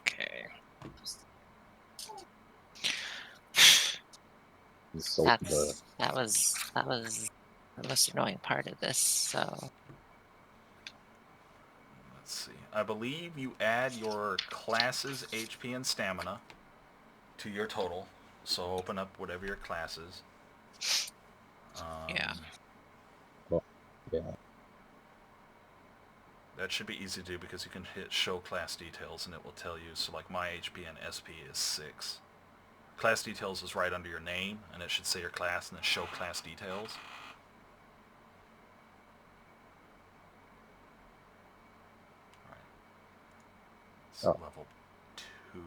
Okay. So the That was the most annoying part of this. So Let's see. I believe you add your class's HP and stamina to your total. So open up whatever your class is. yeah. oh, yeah. That should be easy to do because you can hit show class details and it will tell you. So like my HP and SP is 6. Class details is right under your name and it should say your class and then show class details. Alright. It's Oh. level 2.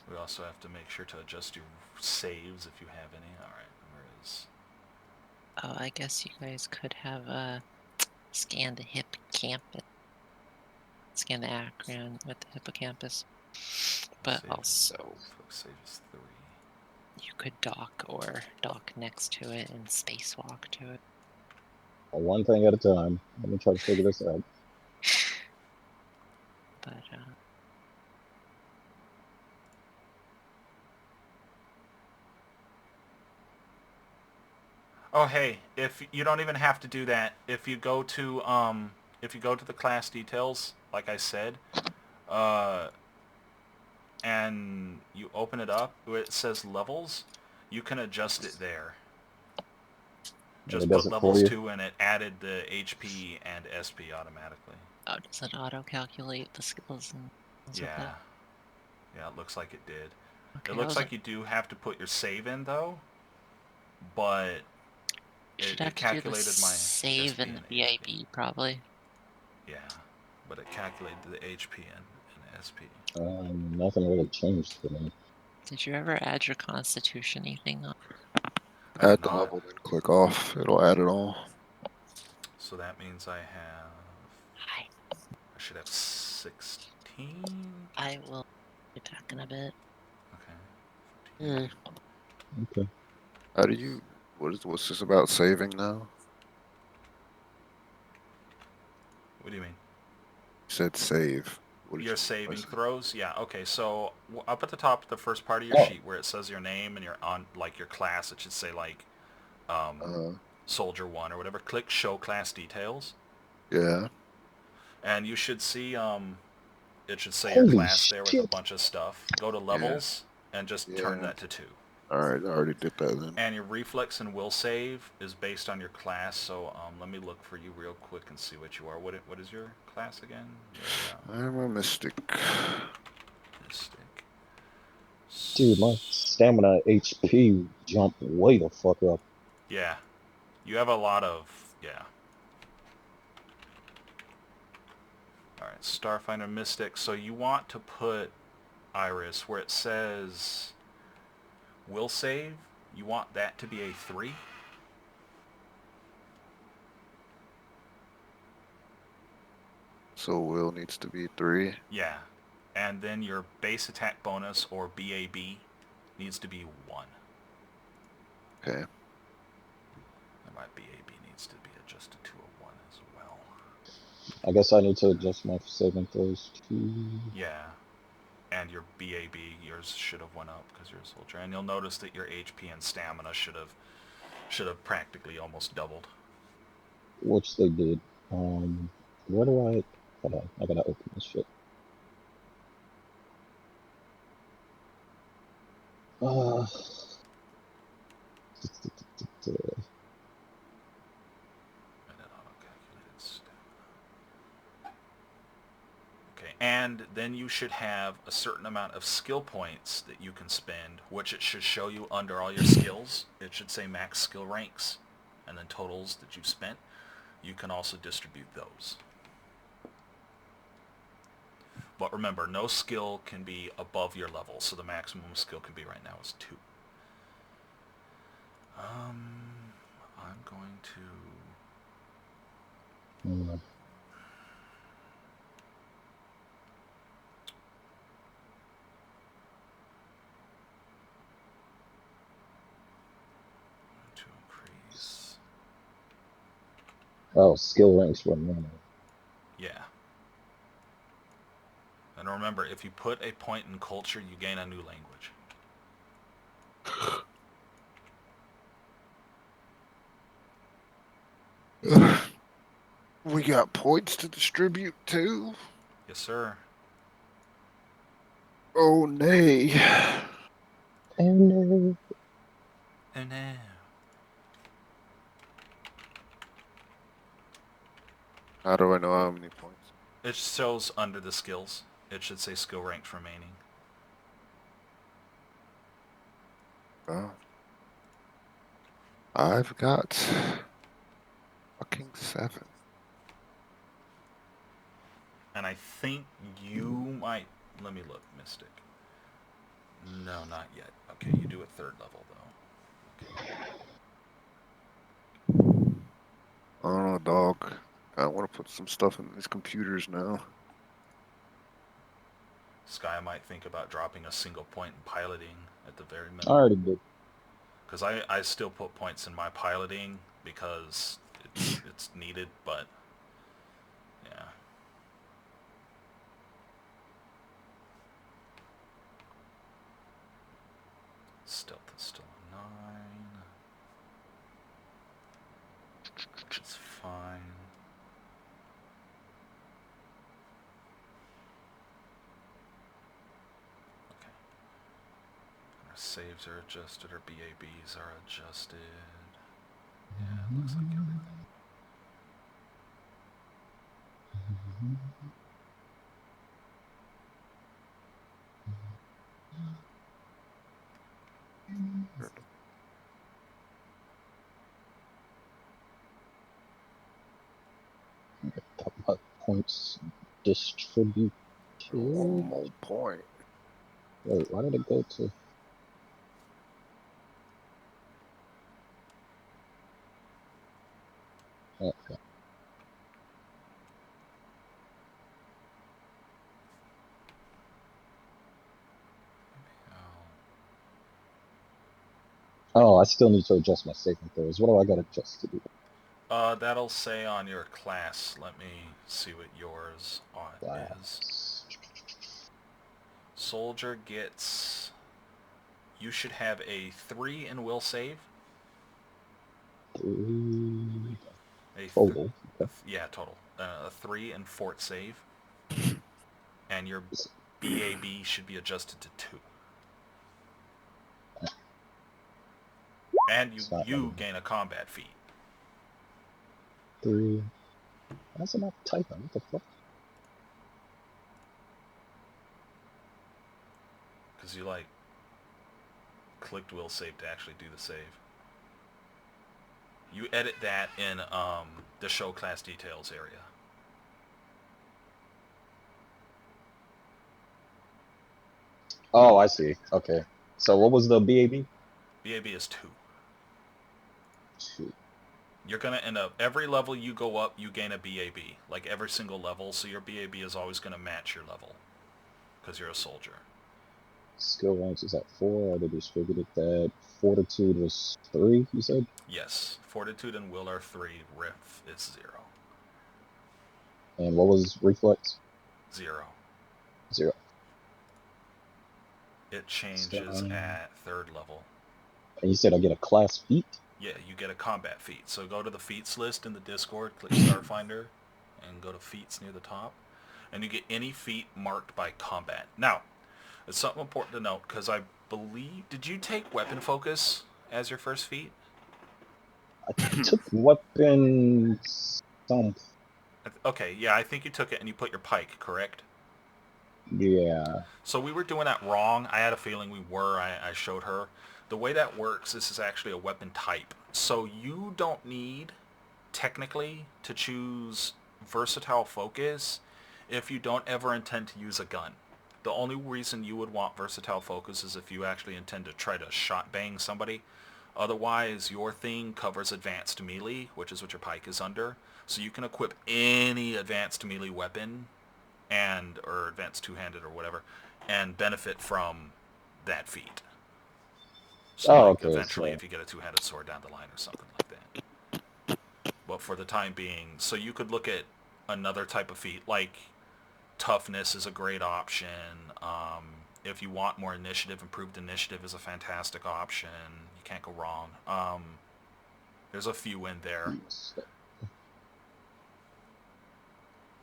We also have to make sure to adjust your saves if you have any. Alright, where is... Oh, I guess you guys could have scanned the hippocampus, scan the Acreon with the hippocampus, but Save, also quick save is 3. you could dock next to it and spacewalk to it. One thing at a time. Let me try to figure this out. But Oh hey, if you don't even have to do that, if you go to the class details, like I said, and you open it up where it says levels, you can adjust it there. And it Just does put it for levels you. 2 and it added the HP and SP automatically. oh, does it auto calculate the skills and things with Yeah. that? Yeah, it looks like it did. It Okay, I looks was like you do have to put your save in though, but you should it have to do the calculated my save SP in the and HP. VIP probably. Yeah, but it calculated the HP and SP. Nothing really changed for me. Did you ever add your constitution anything up? I have Add the not. level, then click off. It'll add it all. So that means I should have 16. I will be back in a bit. Okay. 14. Yeah. Okay. How do you? What's this about saving now? What do you mean? You said save. What did Your you mean by saving save? throws? Yeah, okay. So up at the top, the first part of your Oh, sheet where it says your name and your like your class, it should say like Uh, Soldier 1 or whatever. Click Show Class Details. Yeah. And you should see, it should say your Holy class there with a shit. bunch of stuff. Go to Yeah. levels and just turn Yeah. that to 2. Alright, I already did that then. And your reflex and will save is based on your class. So let me look for you real quick and see what you are. What is your class again? I'm a mystic. Mystic. Dude, my stamina HP jumped way the fuck up. Yeah. You have a lot of... Yeah. Alright, Starfinder Mystic. So you want to put Iris where it says will save. You want that to be a 3. So will needs to be 3. Yeah. And then your base attack bonus, or BAB, needs to be 1. Okay. And my BAB needs to be adjusted to a 1 as well. I guess I need to adjust my saving throws too. Yeah. And your BAB, yours should have went up because you're a soldier. And you'll notice that your HP and stamina should have practically almost doubled. Which they did. Where do I... Hold on, I gotta open this shit. Uh... And it auto-calculated stamina. Okay, and then you should have a certain amount of skill points that you can spend, which it should show you under all your skills. It should say max skill ranks, and then totals that you've spent. You can also distribute those. But remember, no skill can be above your level, so the maximum skill can be right now is 2. I'm going Hmm. to increase... Oh, skill ranks were normal. Yeah. And remember, if you put a point in culture, you gain a new language. We got points to distribute too? Yes, sir. Oh nay. Oh no. Oh no. How do I know how many points? It shows under the skills. It should say skill ranks remaining. Oh. I've got fucking 7. And I think you might... Let me look, Mystic. No, not yet. Okay, you do a 3rd level, though. I don't know, dog. I want to put some stuff in these computers now. Sky might think about dropping a single point in piloting at the very I minimum. already did. Because I still put points in my piloting because it's needed, but... Yeah. Stealth is still a 9. Which is fine. Okay. Our saves are adjusted, our BABs are adjusted. Yeah, it looks like everything. Talk about points distributed. One more point. Wait, why did it go to... Okay. Oh, I still need to adjust my saving throws. What do I gotta adjust to do? That'll say on your class. Let me see what yours is. Class. Soldier gets... You should have a 3 in will save. 3. Total. Okay. Yeah, total. A 3 and fort save. And your BAB should be adjusted to 2. And It's not you gain a combat feat. 3. That's not typing. What the fuck? Because you, like, clicked will save to actually do the save. You edit that in the show class details area. Oh, I see. Okay. So what was the BAB? BAB is 2. 2. You're going to end up, every level you go up, you gain a BAB. Like every single level, so your BAB is always going to match your level. Because you're a soldier. Skill ranks is at 4. Are they distributed that? Fortitude was 3, you said? Yes. Fortitude and will are 3. Riff is 0. And what was reflex? 0. 0. It changes Stunning. at 3rd level. And you said I get a class feat? Yeah, you get a combat feat. So go to the feats list in the Discord, click Starfinder, and go to feats near the top. And you get any feat marked by combat. Now, it's something important to note, because I believe... Did you take weapon focus as your first feat? I took weapon some. Okay, yeah, I think you took it and you put your pike, correct? Yeah. So we were doing that wrong. I had a feeling we were. I showed her. The way that works, this is actually a weapon type. So you don't need, technically, to choose versatile focus if you don't ever intend to use a gun. The only reason you would want versatile focus is if you actually intend to try to shot bang somebody. Otherwise, your thing covers advanced melee, which is what your pike is under. So you can equip any advanced melee weapon or advanced two-handed or whatever, and benefit from that feat. So Oh, like okay. eventually So if you get a two-handed sword down the line or something like that. But for the time being, so you could look at another type of feat, like toughness is a great option. If you want more initiative, improved initiative is a fantastic option. You can't go wrong. There's a few in there.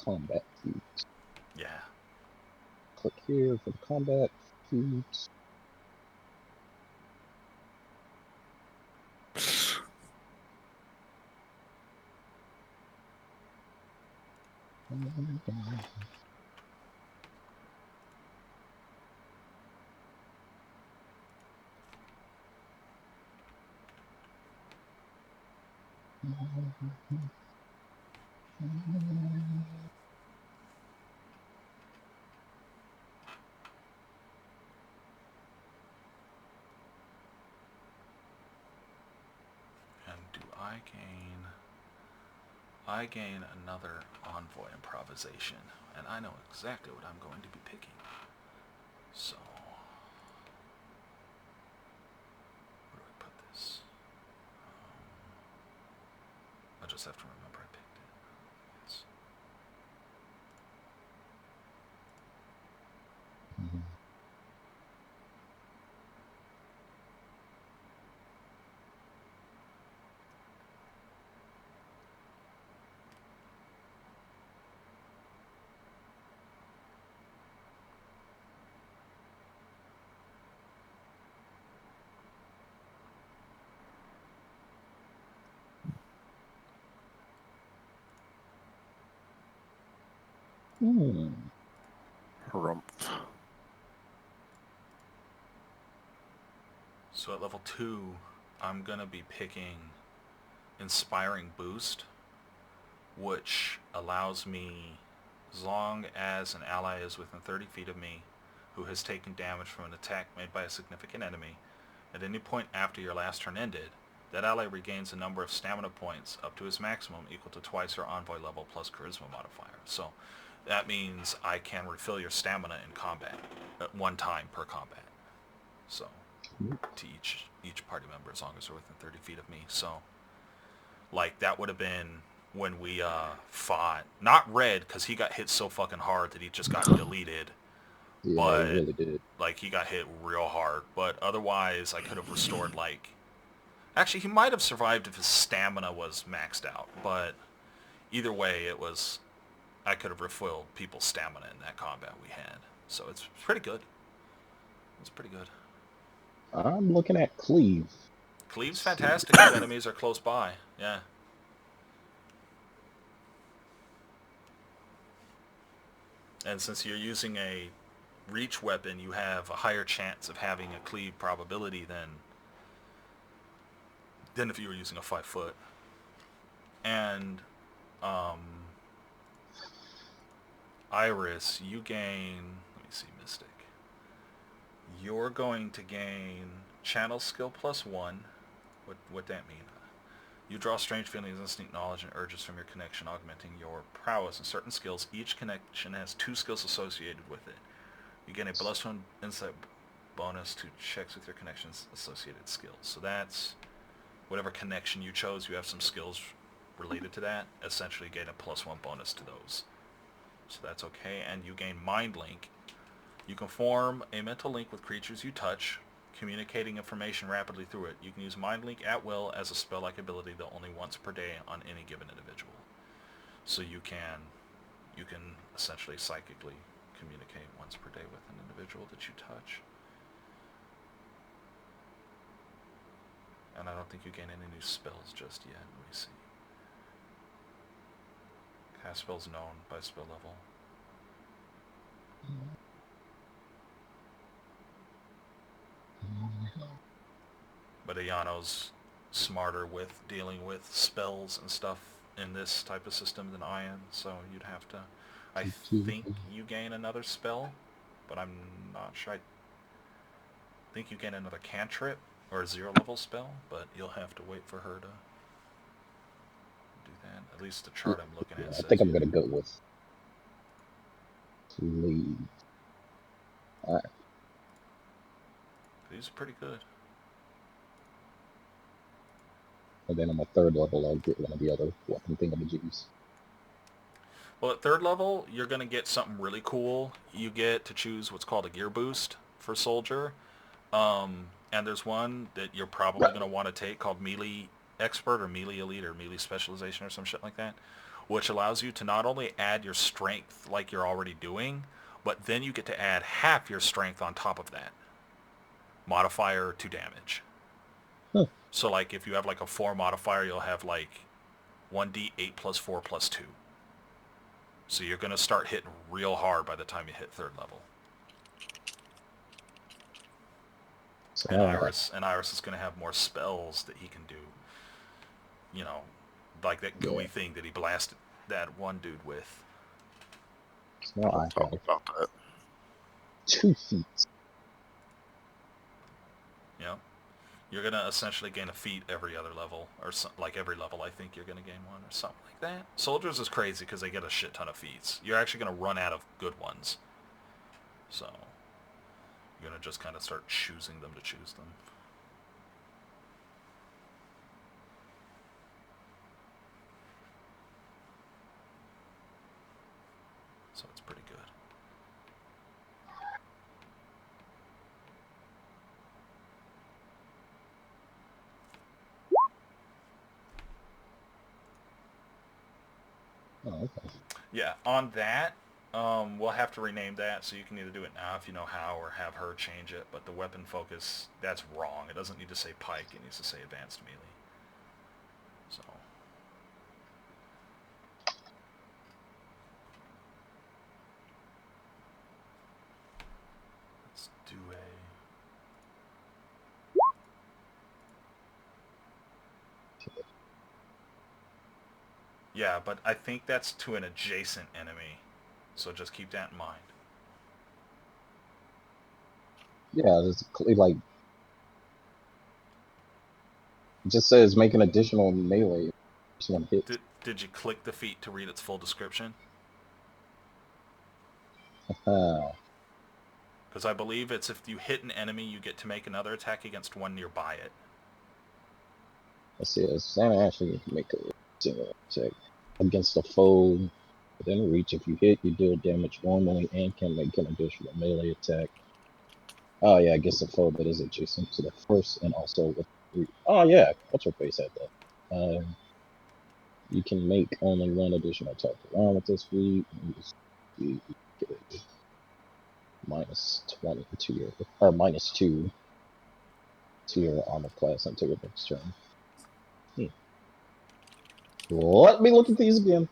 combat feat. Yeah. Click here for the combat feat. And do I gain... I gain another envoy improvisation, and I know exactly what I'm going to be picking. So, where do I put this? I just have to remember I picked it. Yes. Harumph. So at level 2, I'm going to be picking Inspiring Boost, which allows me, as long as an ally is within 30 feet of me who has taken damage from an attack made by a significant enemy, at any point after your last turn ended, that ally regains a number of stamina points up to his maximum equal to twice your envoy level plus charisma modifier. So that means I can refill your stamina in combat at one time per combat. So to each party member as long as they're within 30 feet of me. So like that would have been when we fought, not Red, because he got hit so fucking hard that he just got deleted. Yeah, But it really did. like he got hit real hard. But otherwise I could have restored like Actually, he might have survived if his stamina was maxed out, but either way, it was... I could have refoiled people's stamina in that combat we had. So it's pretty good. It's pretty good. I'm looking at Cleve. Cleave's fantastic if enemies are close by. Yeah. And since you're using a reach weapon, you have a higher chance of having a cleave probability than if you were using a 5-foot. And Iris, you gain... Let me see, Mystic. You're going to gain channel skill +1. What that mean? You draw strange feelings, instinct, knowledge, and urges from your connection, augmenting your prowess and certain skills. Each connection has 2 skills associated with it. You gain a +1 insight bonus to checks with your connections associated skills. So that's whatever connection you chose, you have some skills related to that. Essentially you gain a +1 bonus to those. So that's okay. And you gain Mind Link. You can form a mental link with creatures you touch, communicating information rapidly through it. You can use Mind Link at will as a spell-like ability that only once per day on any given individual. So you can essentially psychically communicate once per day with an individual that you touch. And I don't think you gain any new spells just yet. Let me see. Cast spells known by spell level. But Ayano's smarter with dealing with spells and stuff in this type of system than I am, so you'd have to... I think you gain another spell, but I'm not sure. I think you gain another cantrip or a 0-level spell, but you'll have to wait for her to do that. At least the chart I'm looking at says... I think I'm going to go with Cleve. Alright. These are pretty good. And then on my 3rd level, I'll get one of the other weapon thingamajiggies. Well, at 3rd level, you're going to get something really cool. You get to choose what's called a gear boost for soldier. And there's one that you're probably going to want to take called Melee Expert or Melee Elite or Melee Specialization or some shit like that, which allows you to not only add your strength like you're already doing, but then you get to add half your strength on top of that. Modifier to damage. Huh. So like if you have like a 4 modifier, you'll have like 1d8 + 4 + 2. So you're going to start hitting real hard by the time you hit 3rd level. So, And Iris is going to have more spells that he can do. You know, like that gooey thing that he blasted that one dude with. So I Talk have about that. 2 feats. You know, you're going to essentially gain a feat every other level, or like every level I think you're going to gain one or something like that. Soldiers is crazy because they get a shit ton of feats. You're actually going to run out of good ones. So you're going to just kind of start choosing them to choose them. So it's pretty good. Oh, okay. Yeah, on that, we'll have to rename that, so you can either do it now if you know how, or have her change it. But the weapon focus, that's wrong. It doesn't need to say pike, it needs to say advanced melee. So. Let's do a... Yeah, but I think that's to an adjacent enemy, so just keep that in mind. Yeah, it's like it just says make an additional melee. Just one hit. Did you click the feat to read its full description? Because I believe it's if you hit an enemy, you get to make another attack against one nearby it. Let's see. Santa actually make a single attack against a foe within reach. If you hit, you deal damage normally and can make an additional melee attack. Oh yeah, against a foe that is adjacent to the first and also with Oh yeah, what's her face at that? You can make only one additional type of round with this fleet. You get a -20 to your, or -2 to your armor class until your next turn. Let me look at these again.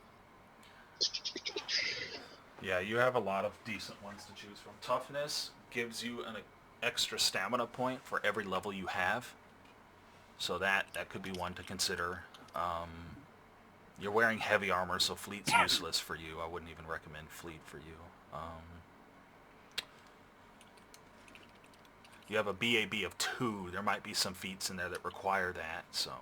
Yeah, you have a lot of decent ones to choose from. Toughness gives you an extra stamina point for every level you have. So that could be one to consider. You're wearing heavy armor, so fleet's useless for you. I wouldn't even recommend fleet for you. You have a BAB of 2. There might be some feats in there that require that, so...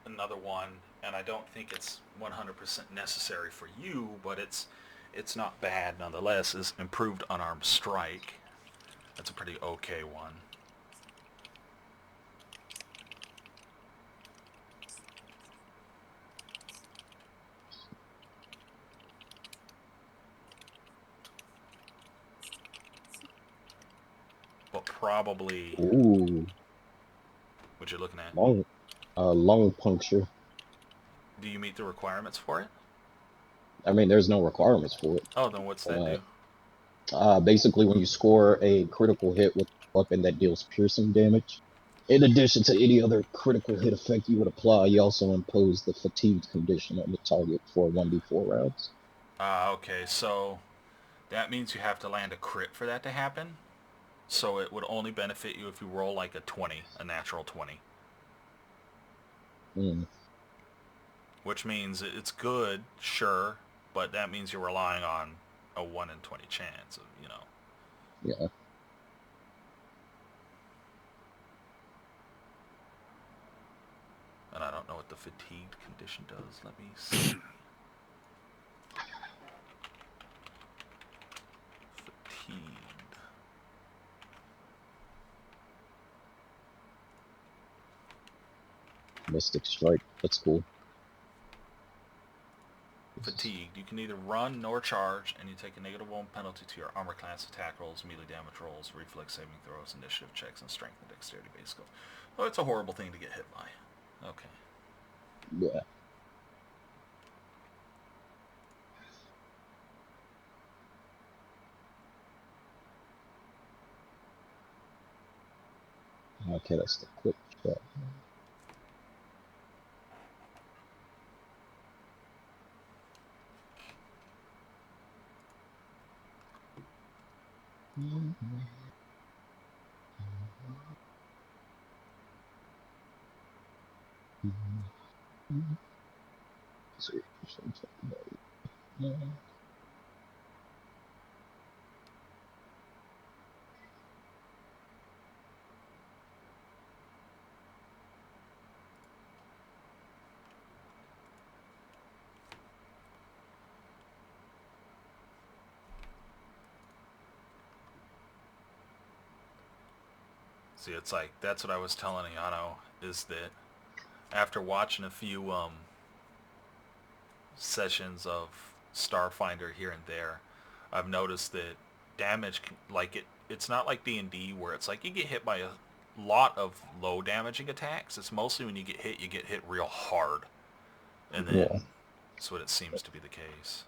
Another one, and I don't think it's 100% necessary for you, but it's not bad nonetheless, is improved unarmed strike. That's a pretty okay one. But probably... Ooh, What you're looking at? lung puncture. Do you meet the requirements for it? I mean, there's no requirements for it. Oh, then what's that do? Basically, when you score a critical hit with a weapon that deals piercing damage, in addition to any other critical hit effect you would apply, you also impose the fatigued condition on the target for 1d4 rounds. Okay, so that means you have to land a crit for that to happen. So it would only benefit you if you roll like a 20, a natural 20. Mm, Which means it's good, sure, but that means you're relying on a 1 in 20 chance of, yeah. And I don't know what the fatigued condition does. Let me see. Fatigued. Mystic Strike. That's cool. Fatigued. You can neither run nor charge, and you take a -1 penalty to your armor class attack rolls, melee damage rolls, reflex saving throws, initiative checks, and strength and dexterity base skill. Oh, it's a horrible thing to get hit by. Okay. Yeah. Okay, that's the quick shot. See, it's like, that's what I was telling Ayano, is that after watching a few sessions of Starfinder here and there, I've noticed that damage, like it's not like D&D where it's like you get hit by a lot of low damaging attacks. It's mostly when you get hit real hard. And then Yeah. that's what it seems to be the case.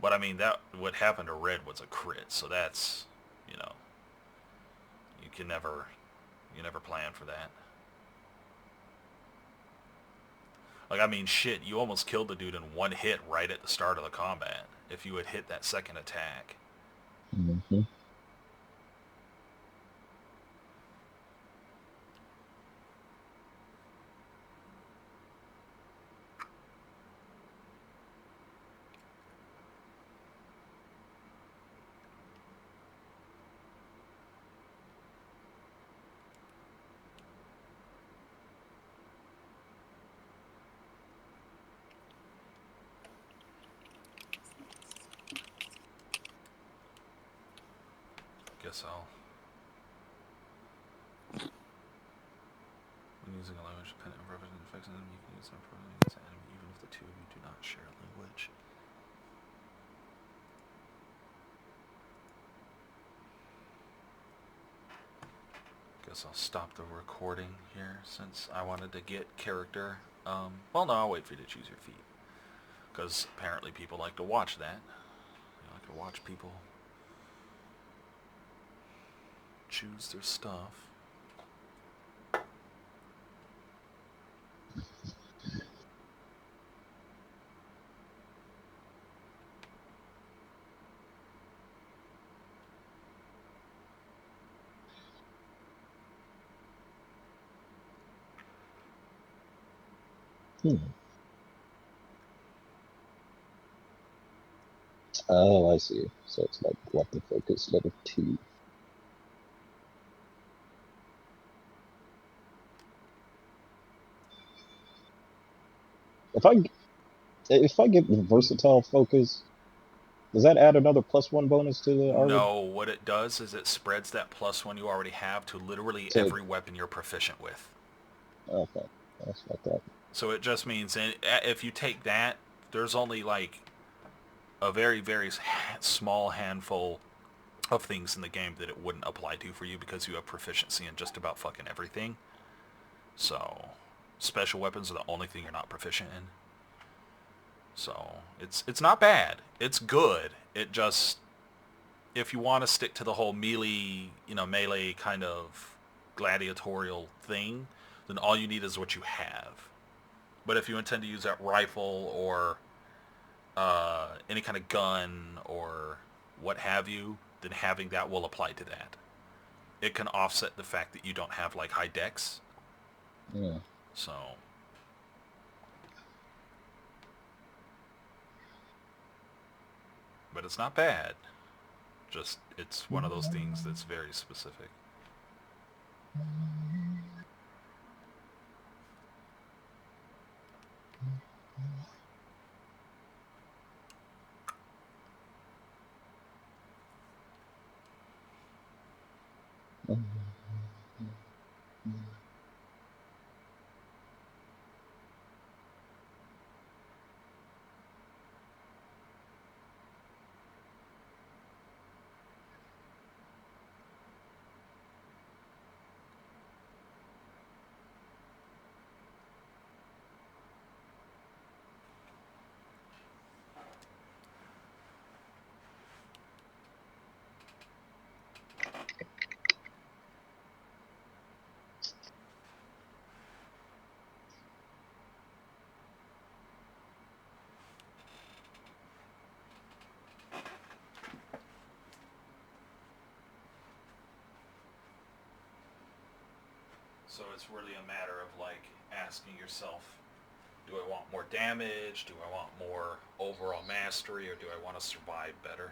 But I mean, that what happened to Red was a crit, so that's, you never plan for that. Like, I mean, shit, you almost killed the dude in one hit right at the start of the combat if you had hit that second attack. Mm-hmm. Guess I'll... When using a language dependent on representing effects, and you can use them for against an enemy even if the two of you do not share a language. Guess I'll stop the recording here since I wanted to get character. Well, no, I'll wait for you to choose your feat. Because apparently people like to watch that. They like to watch people choose their stuff. Oh, I see. So it's like weapon focus level 2. If I get versatile focus, does that add another +1 bonus to the armor? No, what it does is it spreads that +1 you already have to literally To every weapon you're proficient with. okay, that's like that. So it just means if you take that, there's only like a very, very small handful of things in the game that it wouldn't apply to for you because you have proficiency in just about fucking everything. So special weapons are the only thing you're not proficient in. So it's not bad. It's good. It just, if you want to stick to the whole melee kind of gladiatorial thing, then all you need is what you have. But if you intend to use that rifle or any kind of gun or what have you, then having that will apply to that. It can offset the fact that you don't have like high dex. Yeah. So, but it's not bad. Just it's one of those things that's very specific. So it's really a matter of like asking yourself, do I want more damage? Do I want more overall mastery? Or do I want to survive better?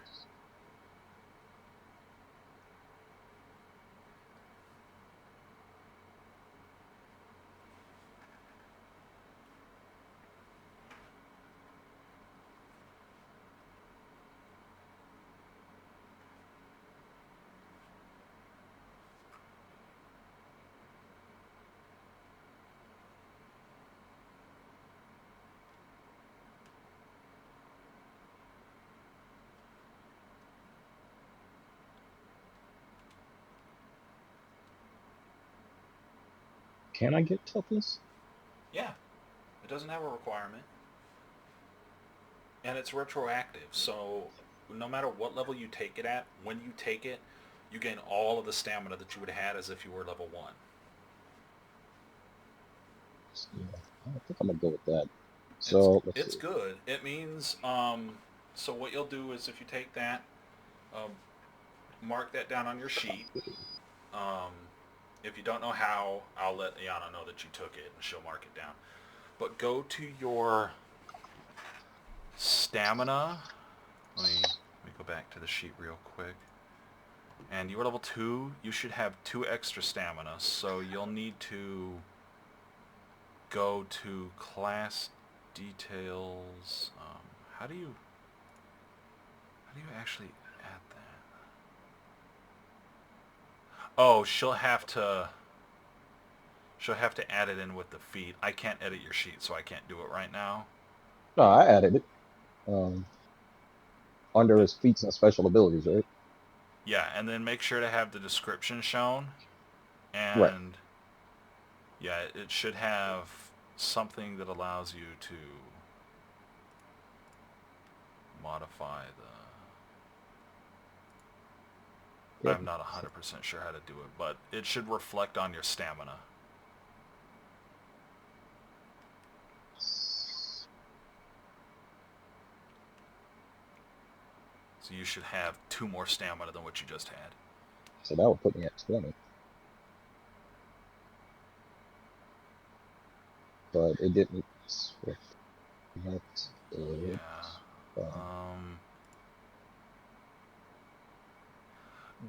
Can I get toughness? Yeah, it doesn't have a requirement. And it's retroactive, so no matter what level you take it at, when you take it, you gain all of the stamina that you would have had as if you were level 1. Yeah, I think I'm gonna go with that. So let's It's see. good. It means so what you'll do is if you take that, um, mark that down on your sheet. Um, if you don't know how, I'll let Ayano know that you took it and she'll mark it down. But go to your stamina. Let me go back to the sheet real quick. And you were level 2. You should have 2 extra stamina. So you'll need to go to class details. How do you actually add that? Oh, she'll have to add it in with the feat. I can't edit your sheet, so I can't do it right now. No, I added it. Under his feats and special abilities, right? Yeah, and then make sure to have the description shown. Right. And yeah, it should have something that allows you to modify the... Yep. I'm not 100% sure how to do it, but it should reflect on your stamina. So you should have 2 more stamina than what you just had. So that would put me at 20. But it didn't. Yeah.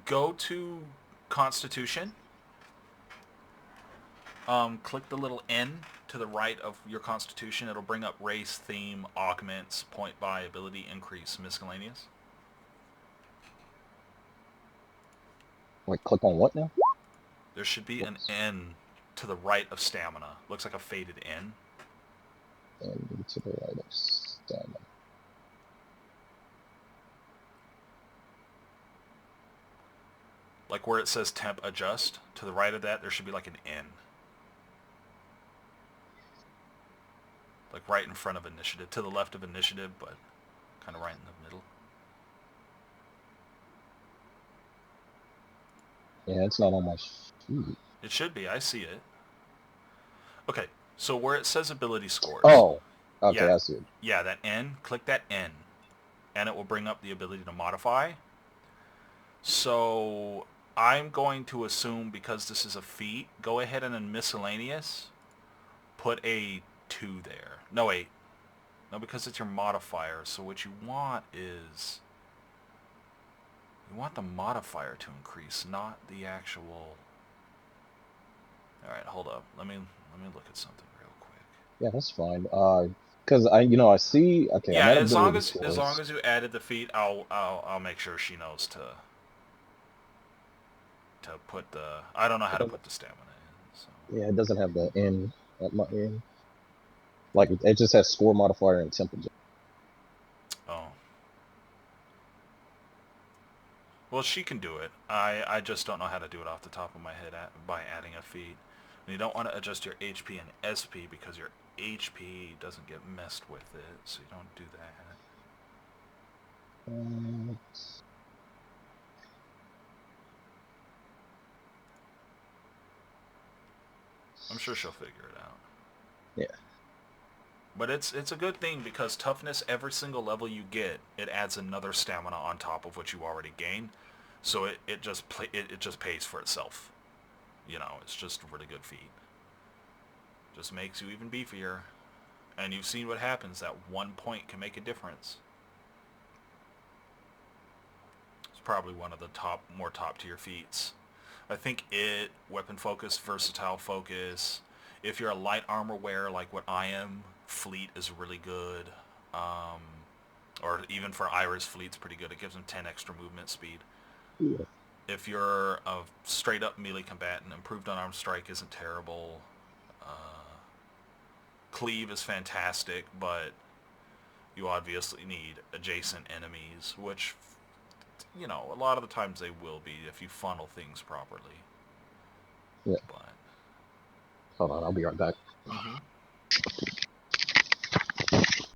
Go to Constitution. Click the little N to the right of your Constitution. It'll bring up race, theme, augments, point buy, ability increase, miscellaneous. Like, click on what now? There should be an N to the right of stamina. Looks like a faded N. And to the right of stamina. Like where it says temp adjust, to the right of that, there should be like an N. Like right in front of initiative. To the left of initiative, but kind of right in the middle. Yeah, it's not on my sheet. It should be. I see it. Okay, so where it says ability scores. Oh, okay, Yeah, I see it. yeah, that N. Click that N. And it will bring up the ability to modify. So I'm going to assume, because this is a feat, go ahead and in miscellaneous, put a 2 there. No, wait. No, because it's your modifier. So what you want is... you want the modifier to increase, not the actual... Alright, hold up. Let me look at something real quick. Yeah, that's fine. Because I see. Okay, I'm Yeah, at as long ability as scores. you added the feat, I'll make sure she knows to put the... I don't know how to put the stamina in. So. Yeah, it doesn't have the N at my end. Like it just has score modifier and temp adjust. Oh. Well, she can do it. I just don't know how to do it off the top of my head by adding a feat. And you don't want to adjust your HP and SP because your HP doesn't get messed with it, so you don't do that. I'm sure she'll figure it out. Yeah. But it's a good thing because toughness, every single level you get, it adds another stamina on top of what you already gain. So it just pays for itself. You know, it's just a really good feat. Just makes you even beefier. And you've seen what happens. That 1 point can make a difference. It's probably one of the more top tier feats. I think weapon focus, versatile focus. If you're a light armor wearer like what I am, fleet is really good. Or even for Iris, fleet's pretty good. It gives them 10 extra movement speed. Yeah. If you're a straight up melee combatant, improved unarmed strike isn't terrible. Cleave is fantastic, but you obviously need adjacent enemies, which, a lot of the times they will be if you funnel things properly. Yeah. But Hold on, I'll be right back. mm-hmm.